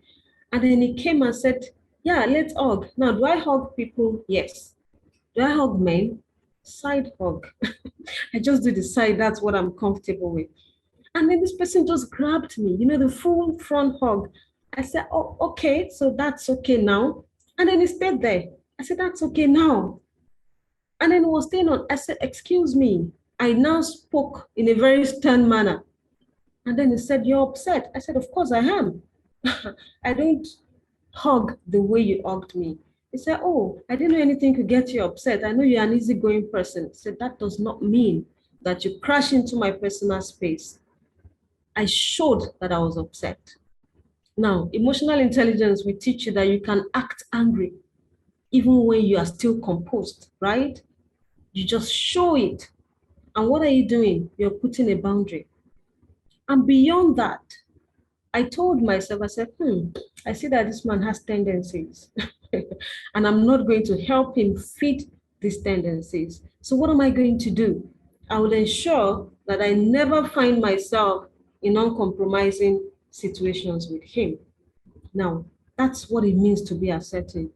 And then he came and said, yeah, let's hug. Now, do I hug people? Yes. Do I hug men? Side hug. I just do the side. That's what I'm comfortable with. And then this person just grabbed me, you know, the full front hug. I said, oh, okay, so that's okay now. And then he stayed there. I said, that's okay now. And then he was staying on. I said, excuse me. I now spoke in a very stern manner. And then he said, you're upset. I said, of course I am. I don't hug the way you hugged me. He said, oh, I didn't know anything could get you upset. I know you're an easygoing person. I said, that does not mean that you crash into my personal space. I showed that I was upset. Now, emotional intelligence will teach you that you can act angry even when you are still composed, right? You just show it. And what are you doing? You're putting a boundary. And beyond that, I told myself, I said, I see that this man has tendencies and I'm not going to help him feed these tendencies. So what am I going to do? I will ensure that I never find myself in uncompromising situations with him. Now, that's what it means to be assertive.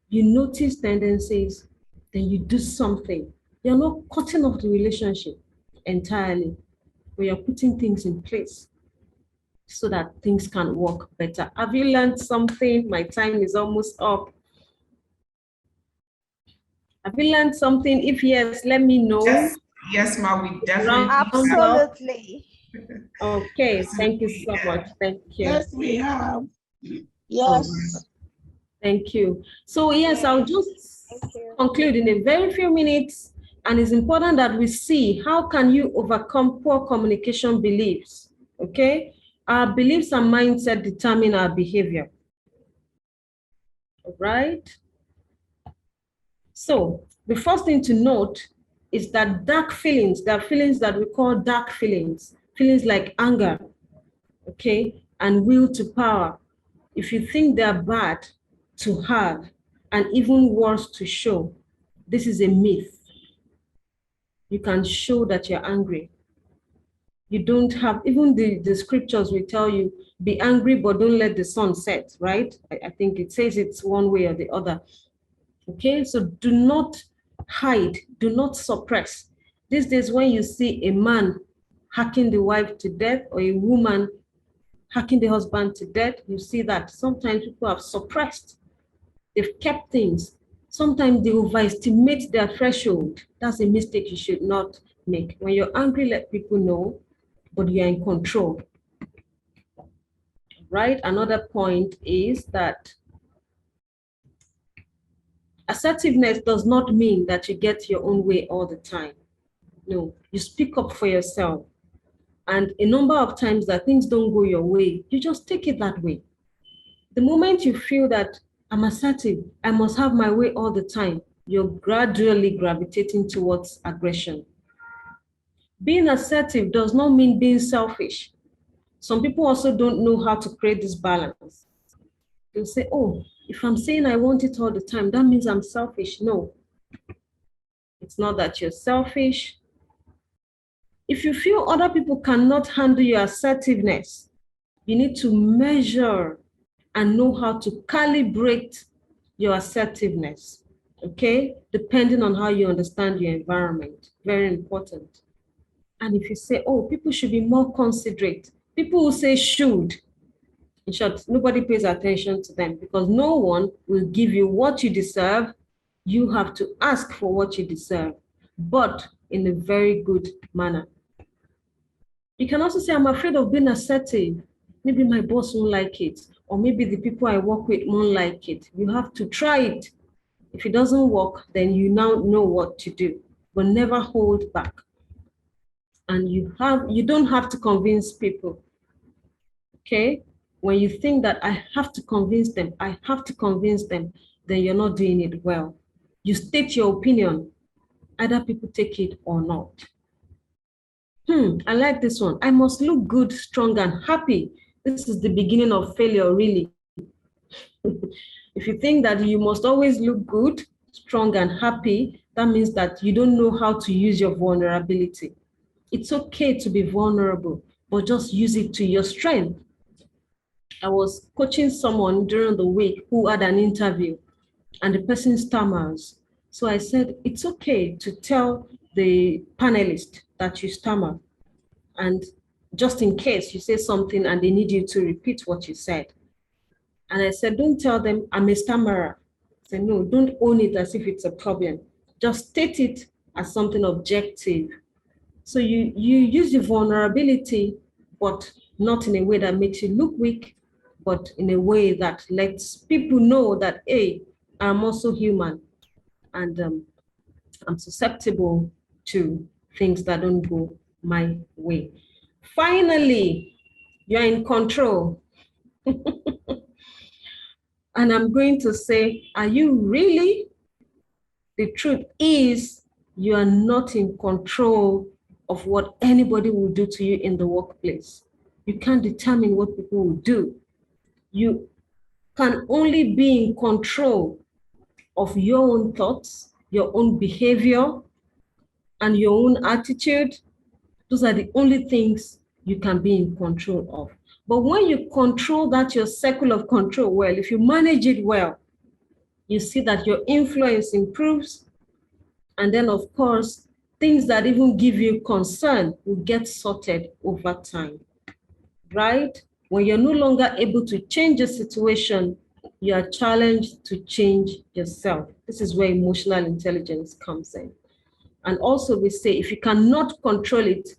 You notice tendencies, then you do something. You're not cutting off the relationship entirely, but you're putting things in place so that things can work better. Have you learned something? My time is almost up. Have you learned something? If yes, let me know. Yes, ma, we definitely Absolutely. Okay, thank you so much. Thank you. Yes, we have. All Yes. right. Thank you. So yes, I'll just conclude in a very few minutes. And it's important that we see how can you overcome poor communication beliefs, okay? Our beliefs and mindset determine our behavior, all right? So the first thing to note is that dark feelings, there are feelings that we call dark feelings, feelings like anger, okay, and will to power. If you think they're bad to have and even worse to show, this is a myth. You can show that you're angry. You don't have, even the scriptures will tell you, be angry, but don't let the sun set, right? I think it says it's one way or the other. Okay, so do not hide, do not suppress. These days, when you see a man hacking the wife to death or a woman hacking the husband to death, you see that sometimes people have suppressed. They've kept things. Sometimes they overestimate their threshold. That's a mistake you should not make. When you're angry, let people know, but you're in control. Right? Another point is that assertiveness does not mean that you get your own way all the time. No, you speak up for yourself. And a number of times that things don't go your way, you just take it that way. The moment you feel that I'm assertive, I must have my way all the time, you're gradually gravitating towards aggression. Being assertive does not mean being selfish. Some people also don't know how to create this balance. They'll say, oh, if I'm saying I want it all the time, that means I'm selfish. No, it's not that you're selfish. If you feel other people cannot handle your assertiveness, you need to measure and know how to calibrate your assertiveness, okay? Depending on how you understand your environment, very important. And if you say, oh, people should be more considerate, people will say should. In short, nobody pays attention to them because no one will give you what you deserve. You have to ask for what you deserve, but in a very good manner. You can also say, I'm afraid of being assertive. Maybe my boss won't like it, or maybe the people I work with won't like it. You have to try it. If it doesn't work, then you now know what to do, but never hold back. And you don't have to convince people, okay? When you think that I have to convince them, then you're not doing it well. You state your opinion, either people take it or not. I like this one. I must look good, strong, and happy. This is the beginning of failure, really. If you think that you must always look good, strong, and happy, that means that you don't know how to use your vulnerability. It's okay to be vulnerable, but just use it to your strength. I was coaching someone during the week who had an interview, and the person stammers. So I said, it's okay to tell the panelist that you stammer. And just in case you say something and they need you to repeat what you said. And I said, don't tell them I'm a stammerer. I said, no, don't own it as if it's a problem. Just state it as something objective. So you use your vulnerability, but not in a way that makes you look weak, but in a way that lets people know that, hey, I'm also human and I'm susceptible to things that don't go my way. Finally, you're in control. And I'm going to say, are you really? The truth is, you are not in control of what anybody will do to you in the workplace. You can't determine what people will do. You can only be in control of your own thoughts, your own behavior, and your own attitude. Those are the only things you can be in control of. But when you control that, your circle of control well, if you manage it well, you see that your influence improves. And then, of course, things that even give you concern will get sorted over time, right? When you're no longer able to change a situation, you are challenged to change yourself. This is where emotional intelligence comes in. And also we say, if you cannot control it,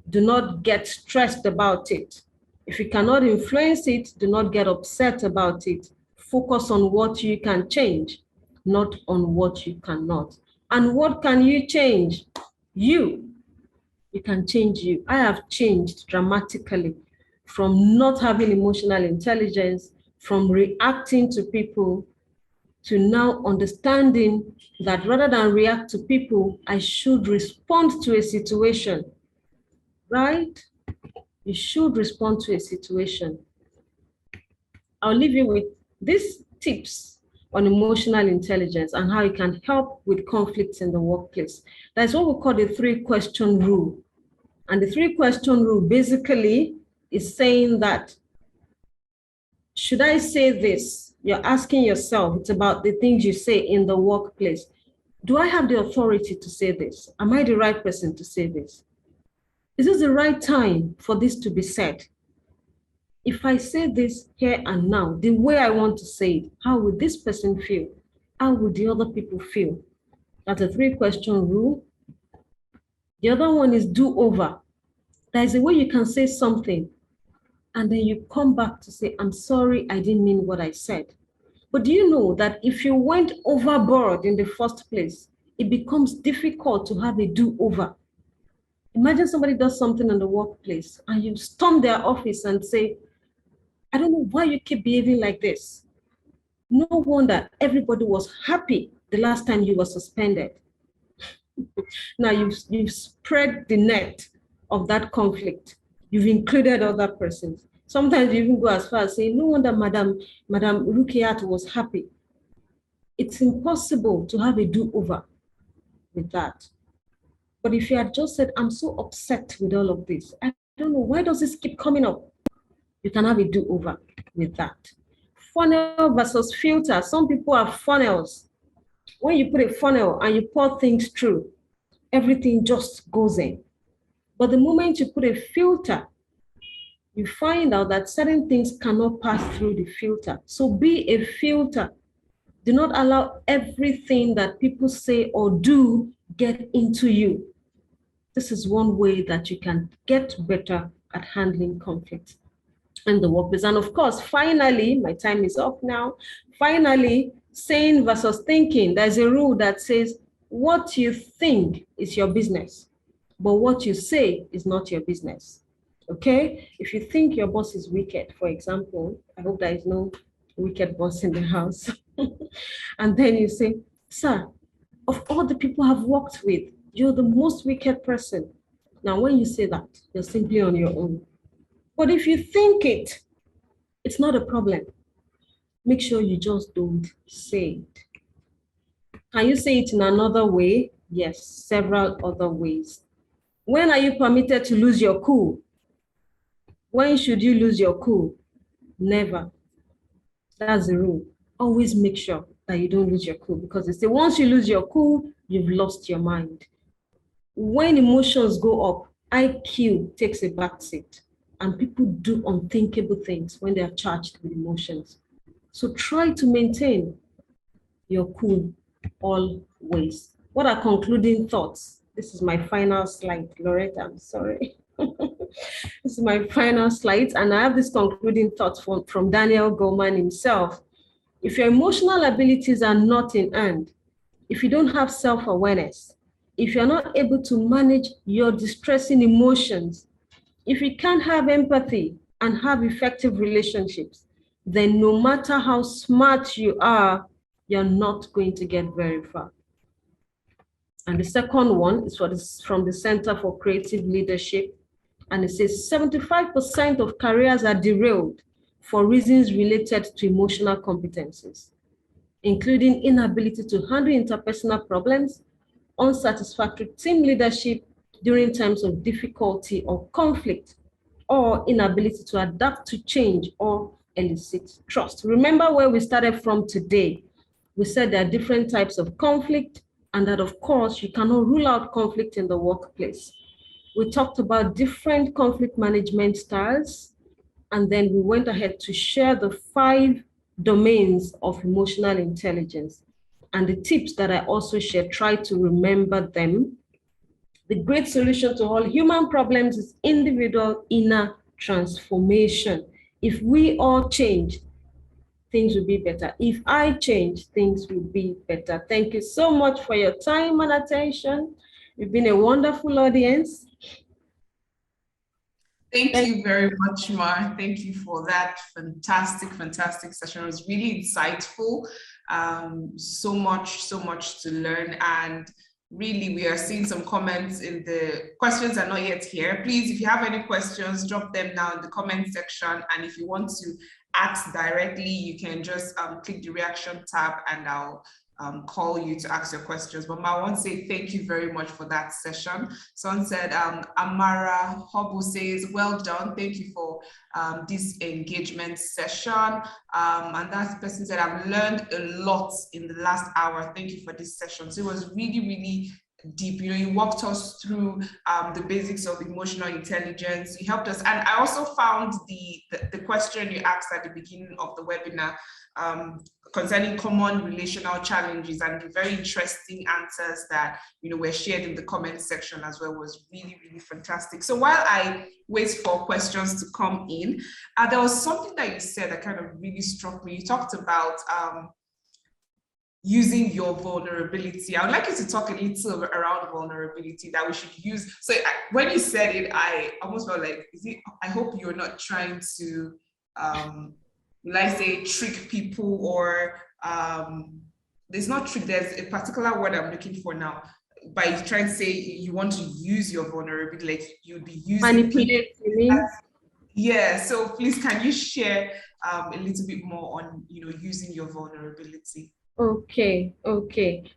Do not get stressed about it. If you cannot influence it, do not get upset about it. Focus on what you can change, not on what you cannot. And what can you change? You. You can change you. I have changed dramatically from not having emotional intelligence, from reacting to people, to now understanding that rather than react to people, I should respond to a situation, right? You should respond to a situation. I'll leave you with these tips on emotional intelligence and how it can help with conflicts in the workplace. That's what we call the 3-question rule. And the 3-question rule basically is saying that, should I say this? You're asking yourself, it's about the things you say in the workplace. Do I have the authority to say this? Am I the right person to say this? Is this the right time for this to be said? If I say this here and now, the way I want to say it, how would this person feel? How would the other people feel? That's a 3-question rule. The other one is do-over. There is a way you can say something and then you come back to say, I'm sorry, I didn't mean what I said. But do you know that if you went overboard in the first place, it becomes difficult to have a do-over? Imagine somebody does something in the workplace and you storm their office and say, I don't know why you keep behaving like this. No wonder everybody was happy the last time you were suspended. Now you've spread the net of that conflict. You've included other persons. Sometimes you even go as far as saying, no wonder Madam Rukiat was happy. It's impossible to have a do-over with that. But if you had just said, I'm so upset with all of this, I don't know, why does this keep coming up? You can have a do-over with that. Funnel versus filter. Some people are funnels. When you put a funnel and you pour things through, everything just goes in. But the moment you put a filter, you find out that certain things cannot pass through the filter. So be a filter. Do not allow everything that people say or do get into you. This is one way that you can get better at handling conflict in the workplace. And of course, finally, my time is up now. Finally, saying versus thinking. There's a rule that says what you think is your business, but what you say is not your business. Okay? If you think your boss is wicked, for example, I hope there is no wicked boss in the house. And then you say, sir, of all the people I've worked with, you're the most wicked person. Now, when you say that, you're simply on your own. But if you think it, it's not a problem. Make sure you just don't say it. Can you say it in another way? Yes, several other ways. When are you permitted to lose your cool? When should you lose your cool? Never. That's the rule. Always make sure that you don't lose your cool, because they say once you lose your cool, you've lost your mind. When emotions go up, IQ takes a backseat, and people do unthinkable things when they are charged with emotions. So try to maintain your cool always. What are concluding thoughts? This is my final slide, Loretta, I'm sorry. This is my final slide, and I have this concluding thought from Daniel Goleman himself. If your emotional abilities are not in hand, if you don't have self-awareness, if you're not able to manage your distressing emotions, if you can't have empathy and have effective relationships, then no matter how smart you are, you're not going to get very far. And the second one is from the Center for Creative Leadership. And it says 75% of careers are derailed for reasons related to emotional competencies, including inability to handle interpersonal problems, unsatisfactory team leadership during times of difficulty or conflict, or inability to adapt to change or elicit trust. Remember where we started from today. We said there are different types of conflict, and that of course you cannot rule out conflict in the workplace. We talked about different conflict management styles, and then we went ahead to share the 5 domains of emotional intelligence. And the tips that I also shared, try to remember them. The great solution to all human problems is individual inner transformation. If we all change, things will be better. If I change, things will be better. Thank you so much for your time and attention. You've been a wonderful audience. Thank you very much, Mar. Thank you for that fantastic session. It was really insightful. So much to learn. And really, we are seeing some comments in the questions are not yet here. Please, if you have any questions, drop them now in the comment section. And if you want to ask directly, you can just click the reaction tab and I'll call you to ask your questions. But I want to say thank you very much for that session. Someone said, Amara Hobu says, well done. Thank you for this engagement session. And that person said, I've learned a lot in the last hour. Thank you for this session. So it was really deep. You walked us through the basics of emotional intelligence. You helped us. And I also found the question you asked at the beginning of the webinar concerning common relational challenges, and the very interesting answers that were shared in the comment section as well was really fantastic. So while I wait for questions to come in, there was something that you said that kind of really struck me. You talked about using your vulnerability. I would like you to talk a little around vulnerability that we should use. So when you said it, I almost felt like, I hope you're not trying to, let's say, trick people, or there's not trick, there's a particular word I'm looking for now. By trying to say you want to use your vulnerability, like you'd be using manipulate, you mean? Yeah, so please, can you share a little bit more on using your vulnerability? Okay,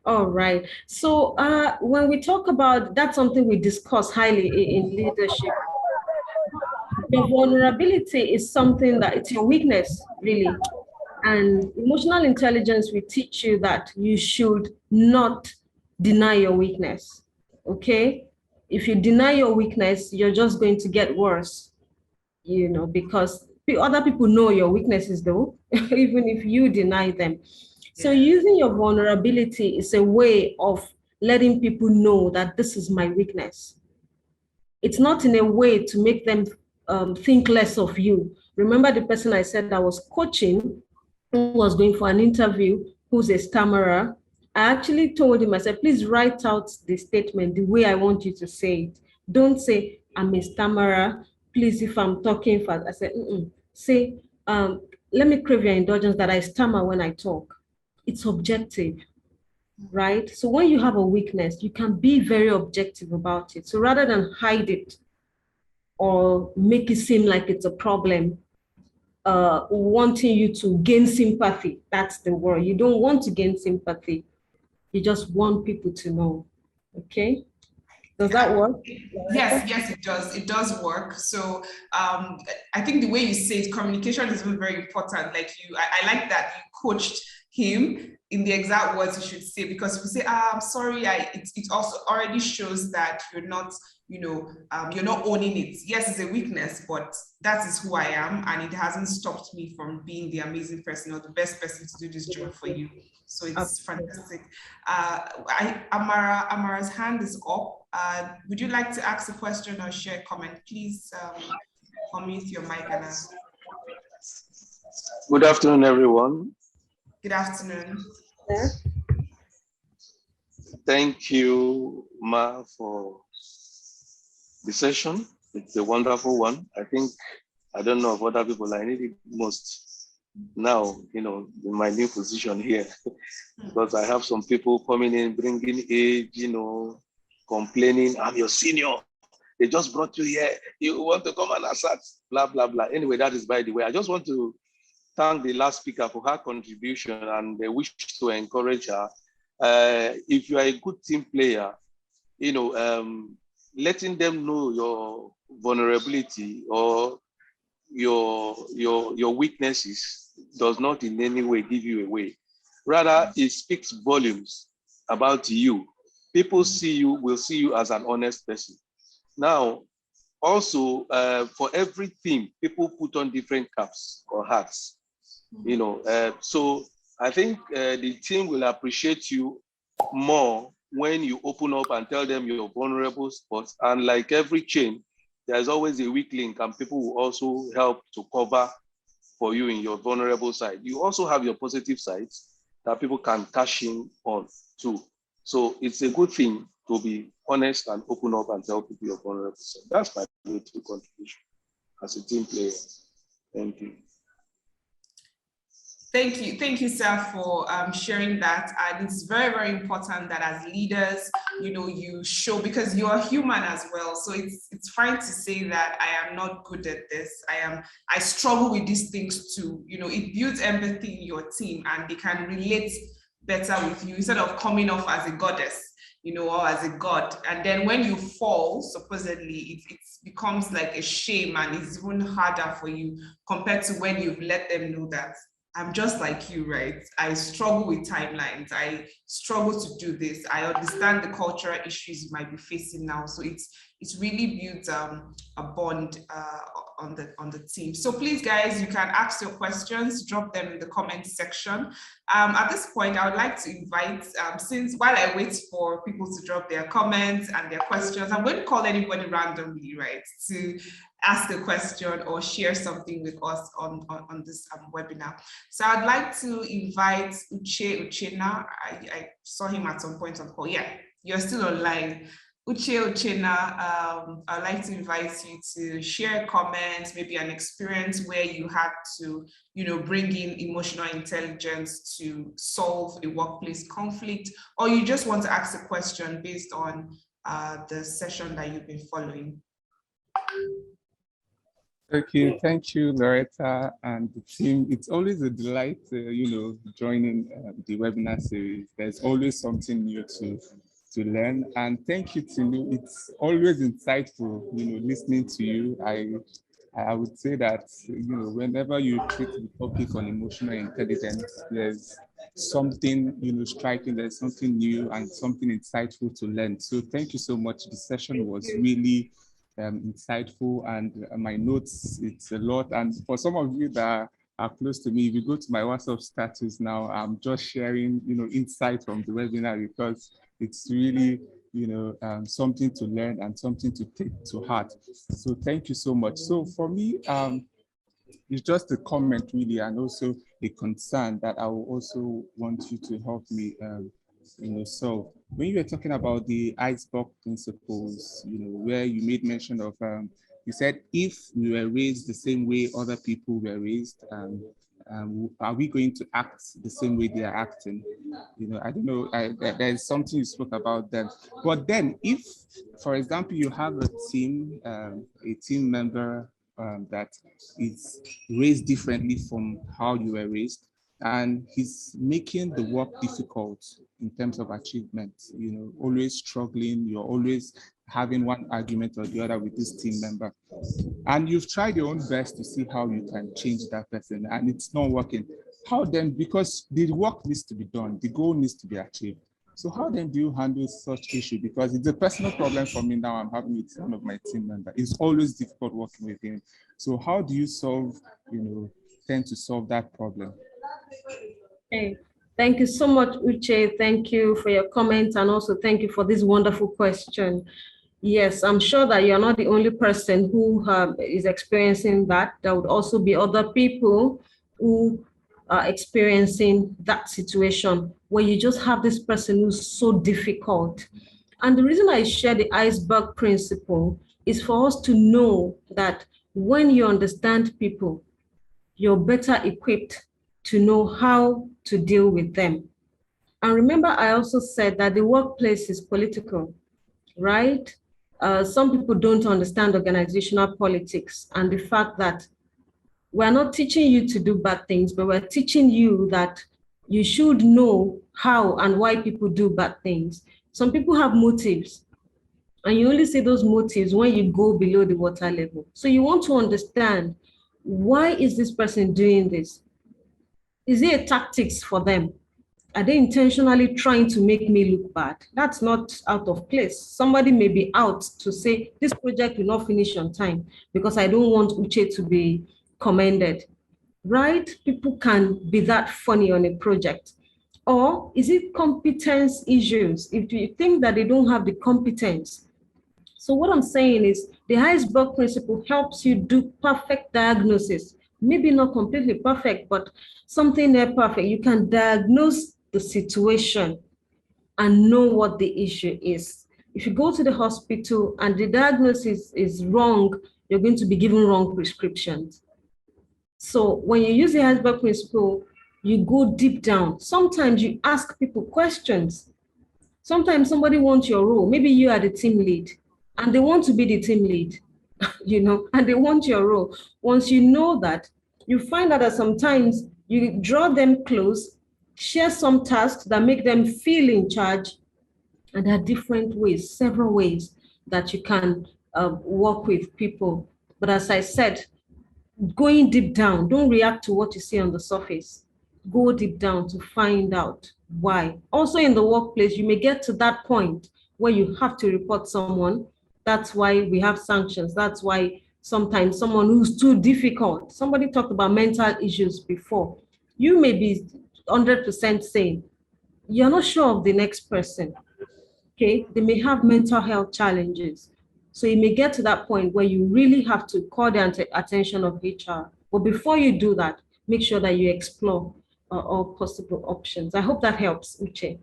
all right. So when we talk about, that's something we discuss highly in leadership. Your vulnerability is something that it's your weakness, really. And emotional intelligence will teach you that you should not deny your weakness, okay? If you deny your weakness, you're just going to get worse, because other people know your weaknesses though, even if you deny them. So using your vulnerability is a way of letting people know that this is my weakness. It's not in a way to make them think less of you. Remember the person I said I was coaching, who was going for an interview, who's a stammerer. I actually told him, I said, please write out the statement the way I want you to say it. Don't say, I'm a stammerer. Please, if I'm talking fast, I said, say, let me crave your indulgence that I stammer when I talk. It's objective, right? So when you have a weakness, you can be very objective about it. So rather than hide it or make it seem like it's a problem, wanting you to gain sympathy, that's the word. You don't want to gain sympathy. You just want people to know, okay? Does that work? Yes, it does. It does work. So I think the way you say it, communication is very important. Like I like that you coached him in the exact words you should say, because if you say, I'm sorry, it also already shows that you're not, you're not owning it. Yes, it's a weakness, but that is who I am, and it hasn't stopped me from being the amazing person or the best person to do this job for you. So it's fantastic. Amara's hand is up. Would you like to ask a question or share a comment? Please unmute your mic and ask. Good afternoon, everyone. Good afternoon. Yeah. Thank you, Ma, for the session. It's a wonderful one. I don't know of other people, I need it most now, in my new position here, because I have some people coming in, bringing age, complaining, I'm your senior. They just brought you here. You want to come and assert, blah, blah, blah. Anyway, that is by the way. I just want to thank the last speaker for her contribution, and I wish to encourage her. If you are a good team player, letting them know your vulnerability or your weaknesses does not in any way give you away. Rather, it speaks volumes about you. People will see you as an honest person. Now, also, for every team, people put on different caps or hats. So I think the team will appreciate you more when you open up and tell them your vulnerable spots, and like every chain, there's always a weak link, and people will also help to cover for you in your vulnerable side. You also have your positive sides that people can cash in on too. So it's a good thing to be honest and open up and tell people your vulnerable side. That's my little contribution as a team player. Thank you. Thank you, sir, for sharing that. And it's very, very important that as leaders, you show, because you are human as well. So it's fine to say that I am not good at this. I struggle with these things too. It builds empathy in your team, and they can relate better with you instead of coming off as a goddess, or as a god. And then when you fall, supposedly, it becomes like a shame, and it's even harder for you compared to when you've let them know that I'm just like you, right? I struggle with timelines. I struggle to do this. I understand the cultural issues you might be facing now. So it's really built a bond on the team. So please, guys, you can ask your questions, drop them in the comment section. At this point, I would like to invite, since while I wait for people to drop their comments and their questions, I'm going to call anybody randomly, right, to ask a question or share something with us on this webinar. So I'd like to invite Uchenna. I saw him at some point on call. Yeah, you're still online. Uchenna, I'd like to invite you to share comments, maybe an experience where you had to, bring in emotional intelligence to solve a workplace conflict, or you just want to ask a question based on the session that you've been following. Okay, thank you, Loretta and the team. It's always a delight, joining the webinar series. There's always something new to learn, and thank you, Tinu. It's always insightful, listening to you. I would say that, whenever you treat the topic on emotional intelligence, there's something, striking, there's something new and something insightful to learn. So thank you so much. The session was really insightful, and my notes, it's a lot. And for some of you that are close to me, if you go to my WhatsApp status now, I'm just sharing, insight from the webinar, because it's really, something to learn and something to take to heart. So thank you so much. So for me, it's just a comment really, and also a concern that I will also want you to help me solve. When you were talking about the iceberg principles, where you made mention of, you said, if we were raised the same way other people were raised, are we going to act the same way they are acting? I don't know, there's something you spoke about then. But then if, for example, you have a team member that is raised differently from how you were raised, and he's making the work difficult in terms of achievement, always struggling, you're always having one argument or the other with this team member. And you've tried your own best to see how you can change that person, and it's not working. How then, because the work needs to be done, the goal needs to be achieved. So how then do you handle such issue? Because it's a personal problem for me now. I'm having it with one of my team members. It's always difficult working with him. So how do you tend to solve that problem? Okay. Thank you so much, Uche. Thank you for your comments, and also thank you for this wonderful question. Yes, I'm sure that you're not the only person who is experiencing that. There would also be other people who are experiencing that situation where you just have this person who's so difficult. And the reason I share the iceberg principle is for us to know that when you understand people, you're better equipped to know how to deal with them. And remember, I also said that the workplace is political, right? Some people don't understand organizational politics and the fact that we're not teaching you to do bad things, but we're teaching you that you should know how and why people do bad things. Some people have motives, and you only see those motives when you go below the water level. So you want to understand, why is this person doing this? Is it a tactics for them? Are they intentionally trying to make me look bad? That's not out of place. Somebody may be out to say, this project will not finish on time because I don't want Uche to be commended, right? People can be that funny on a project. Or is it competence issues? If you think that they don't have the competence. So what I'm saying is the iceberg principle helps you do perfect diagnosis. Maybe not completely perfect, but something near perfect. You can diagnose the situation and know what the issue is. If you go to the hospital and the diagnosis is wrong, you're going to be given wrong prescriptions. So when you use the iceberg principle, you go deep down. Sometimes you ask people questions. Sometimes somebody wants your role. Maybe you are the team lead and they want to be the team lead, and they want your role. Once you know that, you find out that sometimes you draw them close, share some tasks that make them feel in charge, and there are different ways, several ways that you can work with people. But as I said, going deep down, don't react to what you see on the surface. Go deep down to find out why. Also in the workplace, you may get to that point where you have to report someone. That's why we have sanctions. That's why sometimes someone who's too difficult, somebody talked about mental issues before. You may be 100% sane. You're not sure of the next person. Okay, they may have mental health challenges. So you may get to that point where you really have to call the attention of HR. But before you do that, make sure that you explore all possible options. I hope that helps, Uche.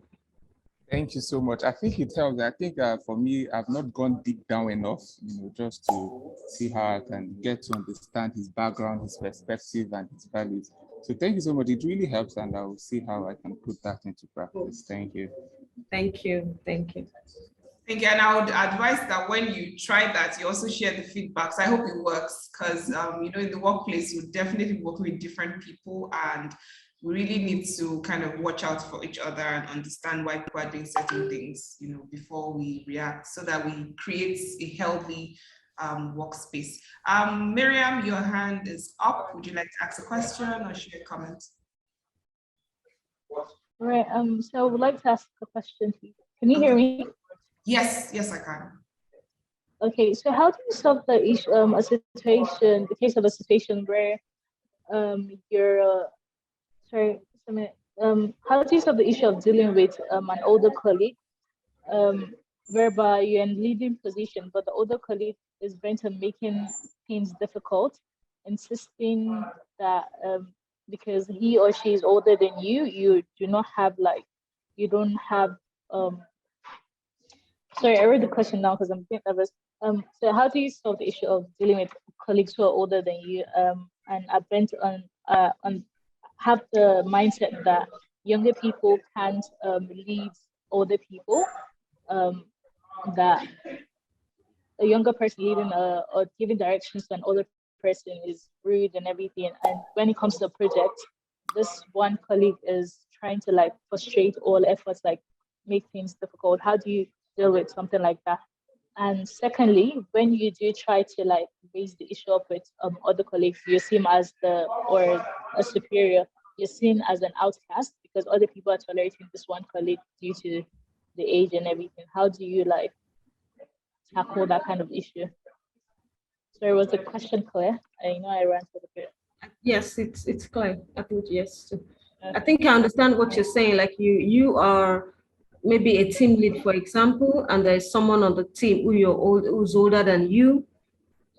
Thank you so much. I think it helps. I think for me, I've not gone deep down enough, just to see how I can get to understand his background, his perspective, and his values. So thank you so much. It really helps, and I will see how I can put that into practice. Thank you. Thank you. Thank you. Thank you. And I would advise that when you try that, you also share the feedbacks. I hope it works because, in the workplace, you're definitely working with different people, and we really need to kind of watch out for each other and understand why people are doing certain things, before we react, so that we create a healthy workspace. Miriam, your hand is up. Would you like to ask a question or share a comment? All right. So I would like to ask a question. Can you hear me? Yes, I can. Okay. So how do you solve the issue, the case of a situation where you're how do you solve the issue of dealing with an older colleague, whereby you're in leading position, but the older colleague is bent on making things difficult, insisting that because he or she is older than you, you do not have you don't have sorry, I read the question now because I'm getting nervous. So how do you solve the issue of dealing with colleagues who are older than you and are bent on have the mindset that younger people can't lead older people, that a younger person leading or giving directions to an older person is rude and everything. And when it comes to a project, this one colleague is trying to frustrate all efforts, make things difficult. How do you deal with something like that? And secondly, when you do try to raise the issue up with other colleagues, you see him as or a superior, you're seen as an outcast because other people are tolerating this one colleague due to the age and everything. How do you tackle that kind of issue? Sorry, was the question clear? I know I ran through the bit. Yes, it's clear. I think yes. I think I understand what you're saying. You are maybe a team lead, for example, and there's someone on the team who's older than you,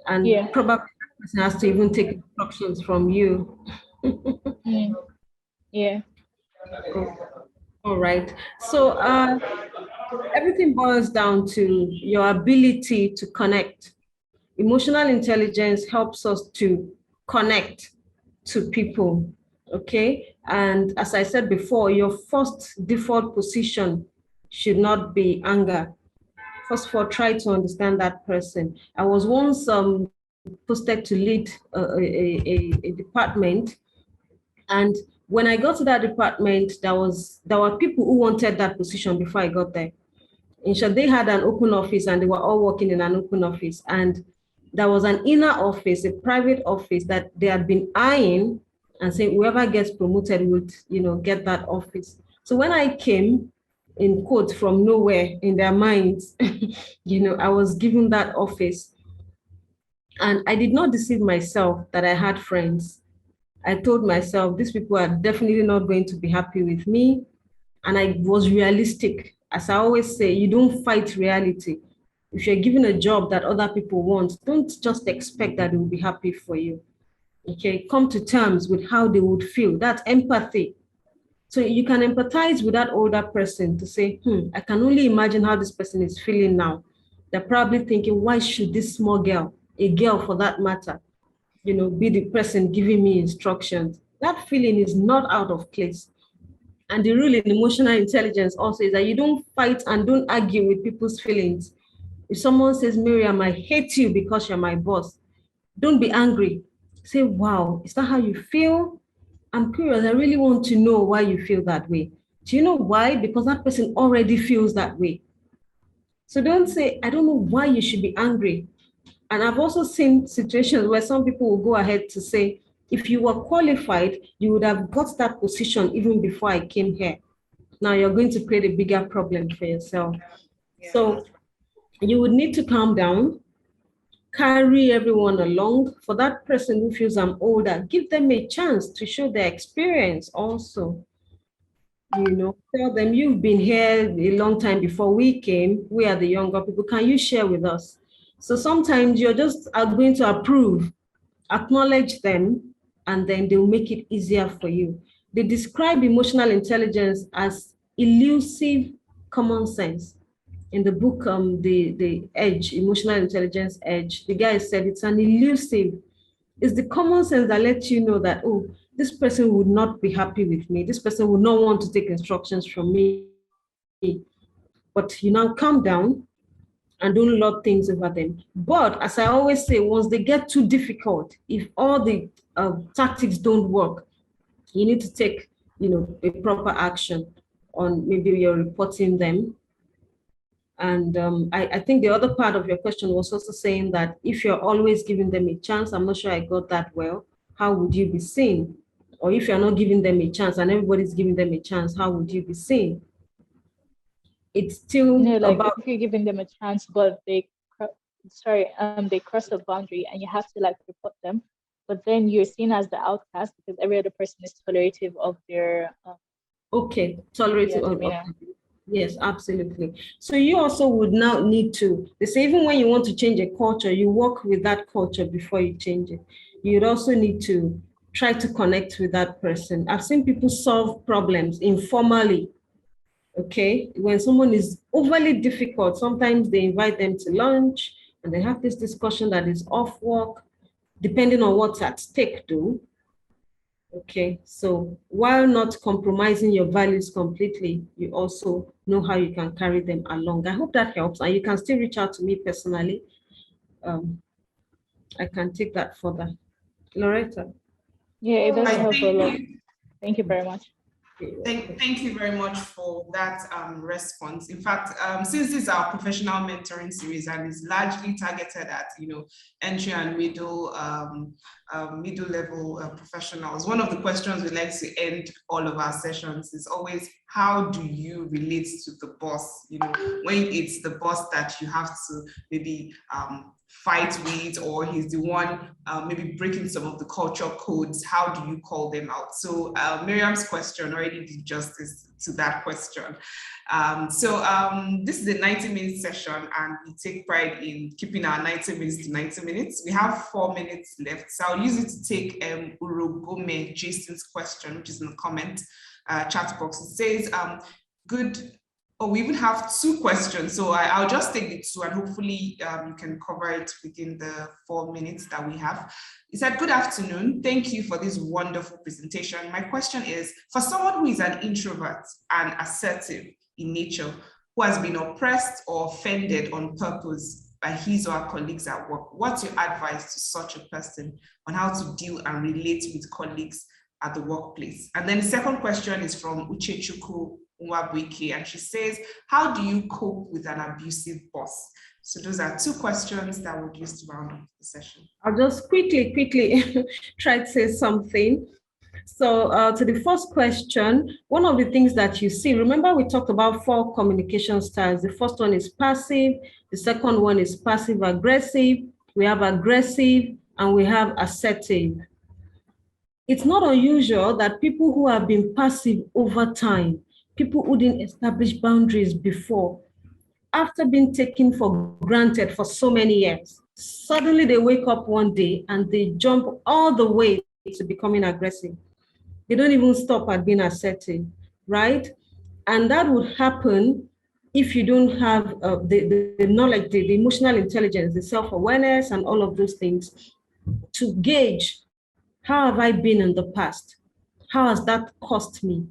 and probably that person has to even take instructions from you. Yeah. All right. So everything boils down to your ability to connect. Emotional intelligence helps us to connect to people. Okay. And as I said before, your first default position should not be anger. First of all, try to understand that person. I was once posted to lead a department, and when I got to that department, there were people who wanted that position before I got there. In short, they had an open office and they were all working in an open office. And there was an inner office, a private office that they had been eyeing and saying whoever gets promoted would, get that office. So when I came, in quotes, from nowhere in their minds, I was given that office. And I did not deceive myself that I had friends. I told myself, these people are definitely not going to be happy with me. and I was realistic. As I always say, you don't fight reality. If you're given a job that other people want, don't just expect that they will be happy for you. Okay, come to terms with how they would feel. That's empathy. So you can empathize with that older person to say, I can only imagine how this person is feeling now. They're probably thinking, why should this small girl, a girl for that matter, be the person giving me instructions? That feeling is not out of place. And the rule in emotional intelligence also is that you don't fight and don't argue with people's feelings. If someone says, Miriam, I hate you because you're my boss, don't be angry. Say, wow, is that how you feel? I'm curious. I really want to know why you feel that way. Do you know why? Because that person already feels that way. So don't say, I don't know why you should be angry. And I've also seen situations where some people will go ahead to say, if you were qualified, you would have got that position even before I came here. Now you're going to create a bigger problem for yourself. Yeah. So you would need to calm down, carry everyone along. For that person who feels I'm older, give them a chance to show their experience also. Tell them you've been here a long time before we came. We are the younger people. Can you share with us? So sometimes you're just going to approve, acknowledge them, and then they'll make it easier for you. They describe emotional intelligence as elusive common sense. In the book, the Edge, Emotional Intelligence Edge, the guy said it's an elusive. It's the common sense that lets you know that, oh, this person would not be happy with me. This person would not want to take instructions from me. But you now calm down and don't lord things over them. But as I always say, once they get too difficult, if all the tactics don't work, you need to take, a proper action on maybe you're reporting them. And I think the other part of your question was also saying that if you're always giving them a chance, I'm not sure I got that well, how would you be seen? Or if you're not giving them a chance and everybody's giving them a chance, how would you be seen? It's still Like about, if you're giving them a chance, but they cross a boundary and you have to like report them, but then you're seen as the outcast because every other person is tolerative of their okay, tolerating. demeanor. Yes, absolutely. So you also would now need to, they say even when you want to change a culture, you work with that culture before you change it. You'd also need to try to connect with that person. I've seen people solve problems informally. Okay, when someone is overly difficult, sometimes they invite them to lunch and they have this discussion that is off work, depending on what's at stake, though. Okay, so while not compromising your values completely, you also know how you can carry them along. I hope that helps, and you can still reach out to me personally. I can take that further. Loretta. Yeah, it does help a lot. you. Thank you very much. Thank you very much for that response. In fact, since this is our professional mentoring series and is largely targeted at entry and middle level professionals, one of the questions we like to end all of our sessions is always, how do you relate to the boss? When it's the boss that you have to maybe fight with, or he's the one maybe breaking some of the culture codes, how do you call them out? So Miriam's question already did justice to that question. This is a 90-minute session and we take pride in keeping our 90 minutes to 90 minutes. We have 4 minutes left, so I'll use it to take Urogome Jason's question, which is in the comment chat box. It says, we even have 2 questions, so I'll just take the 2 and hopefully you can cover it within the 4 minutes that we have. He said, good afternoon. Thank you for this wonderful presentation. My question is, for someone who is an introvert and assertive in nature, who has been oppressed or offended on purpose by his or her colleagues at work, what's your advice to such a person on how to deal and relate with colleagues at the workplace? And then the second question is from Uchechukwu Nwabwike, and she says, how do you cope with an abusive boss? So those are 2 questions that we'll use to round up the session. I'll just quickly try to say something. So to the first question, one of the things that you see, remember we talked about 4 communication styles. The first one is passive, the second one is passive aggressive, we have aggressive, and we have assertive. It's not unusual that people who have been passive over time people who didn't establish boundaries before, after being taken for granted for so many years, suddenly they wake up one day and they jump all the way to becoming aggressive. They don't even stop at being assertive, right? And that would happen if you don't have the knowledge, the emotional intelligence, the self-awareness, and all of those things to gauge, how have I been in the past? How has that cost me?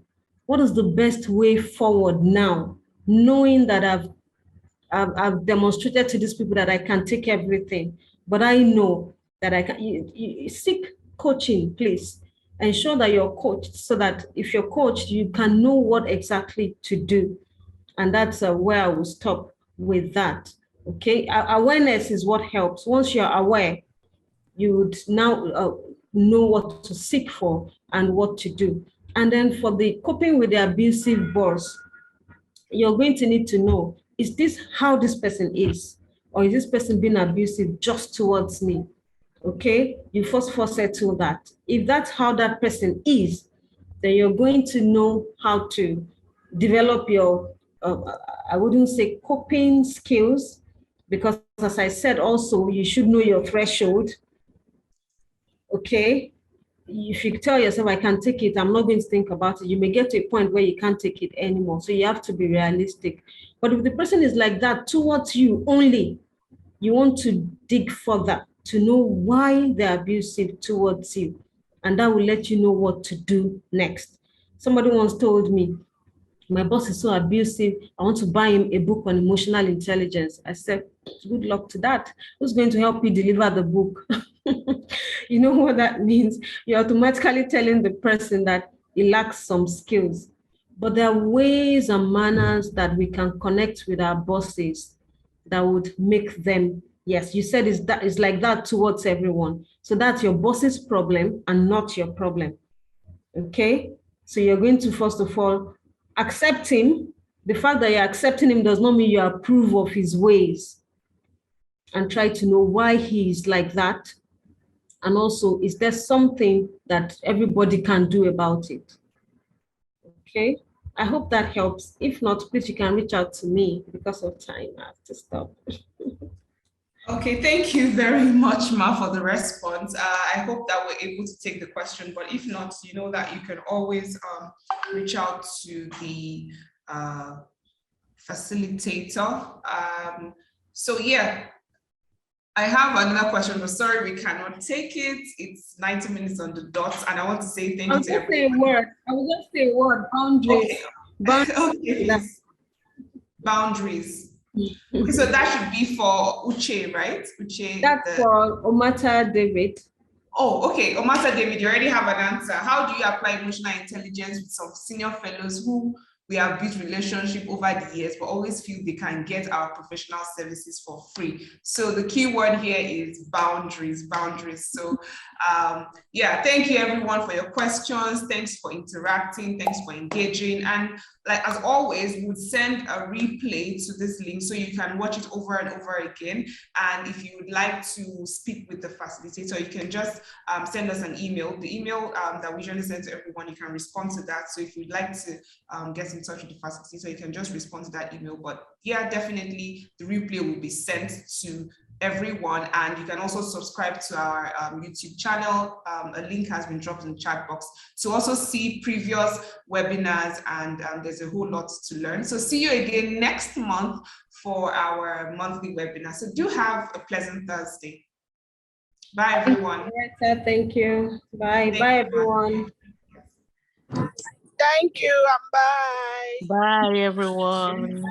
What is the best way forward now, knowing that I've demonstrated to these people that I can take everything, but I know that I can. You seek coaching, please. Ensure that you're coached so that if you're coached, you can know what exactly to do. And that's where I will stop with that. Okay, awareness is what helps. Once you're aware, you would now know what to seek for and what to do. And then for the coping with the abusive boss, you're going to need to know, is this how this person is? Or is this person being abusive just towards me? Okay, you first settle that. If that's how that person is, then you're going to know how to develop your, I wouldn't say coping skills, because as I said also, you should know your threshold. Okay, if you tell yourself, I can take it, I'm not going to think about it, you may get to a point where you can't take it anymore. So you have to be realistic. But if the person is like that towards you only, you want to dig further to know why they're abusive towards you. And that will let you know what to do next. Somebody once told me, my boss is so abusive, I want to buy him a book on emotional intelligence. I said, good luck to that. Who's going to help you deliver the book? You know what that means? You're automatically telling the person that he lacks some skills. But there are ways and manners that we can connect with our bosses that would make them, yes, you said it's like that towards everyone. So that's your boss's problem and not your problem. Okay? So you're going to, first of all, accept him. The fact that you're accepting him does not mean you approve of his ways, and try to know why he is like that. And also, is there something that everybody can do about it? Okay, I hope that helps. If not, please, you can reach out to me. Because of time, I have to stop. Okay, thank you very much, Ma, for the response. I hope that we're able to take the question, but if not, you know that you can always reach out to the facilitator. So yeah, I have another question, but sorry, we cannot take it. It's 90 minutes on the dot, and I want to say thank you to everyone. I will just say a word, boundaries. Okay, okay, please. Boundaries. Okay, so that should be for Uche, right? Uche. That's for Omata David. Oh, okay. Omata David, you already have an answer. How do you apply emotional intelligence with some senior fellows who we have built relationship over the years, but always feel they can get our professional services for free? So the key word here is boundaries, boundaries. So yeah, thank you everyone for your questions. Thanks for interacting. Thanks for engaging. And like as always, we would send a replay to this link so you can watch it over and over again. And if you would like to speak with the facilitator, you can just send us an email. The email that we usually send to everyone, you can respond to that. So if you'd like to get in touch with the facilitator, you can just respond to that email. But yeah, definitely the replay will be sent to everyone, and you can also subscribe to our YouTube channel. A link has been dropped in the chat box to also see previous webinars, and there's a whole lot to learn. So see you again next month for our monthly webinar. So do have a pleasant Thursday. Bye everyone. Thank you. Bye. Bye everyone. Thank you and bye. Bye, everyone.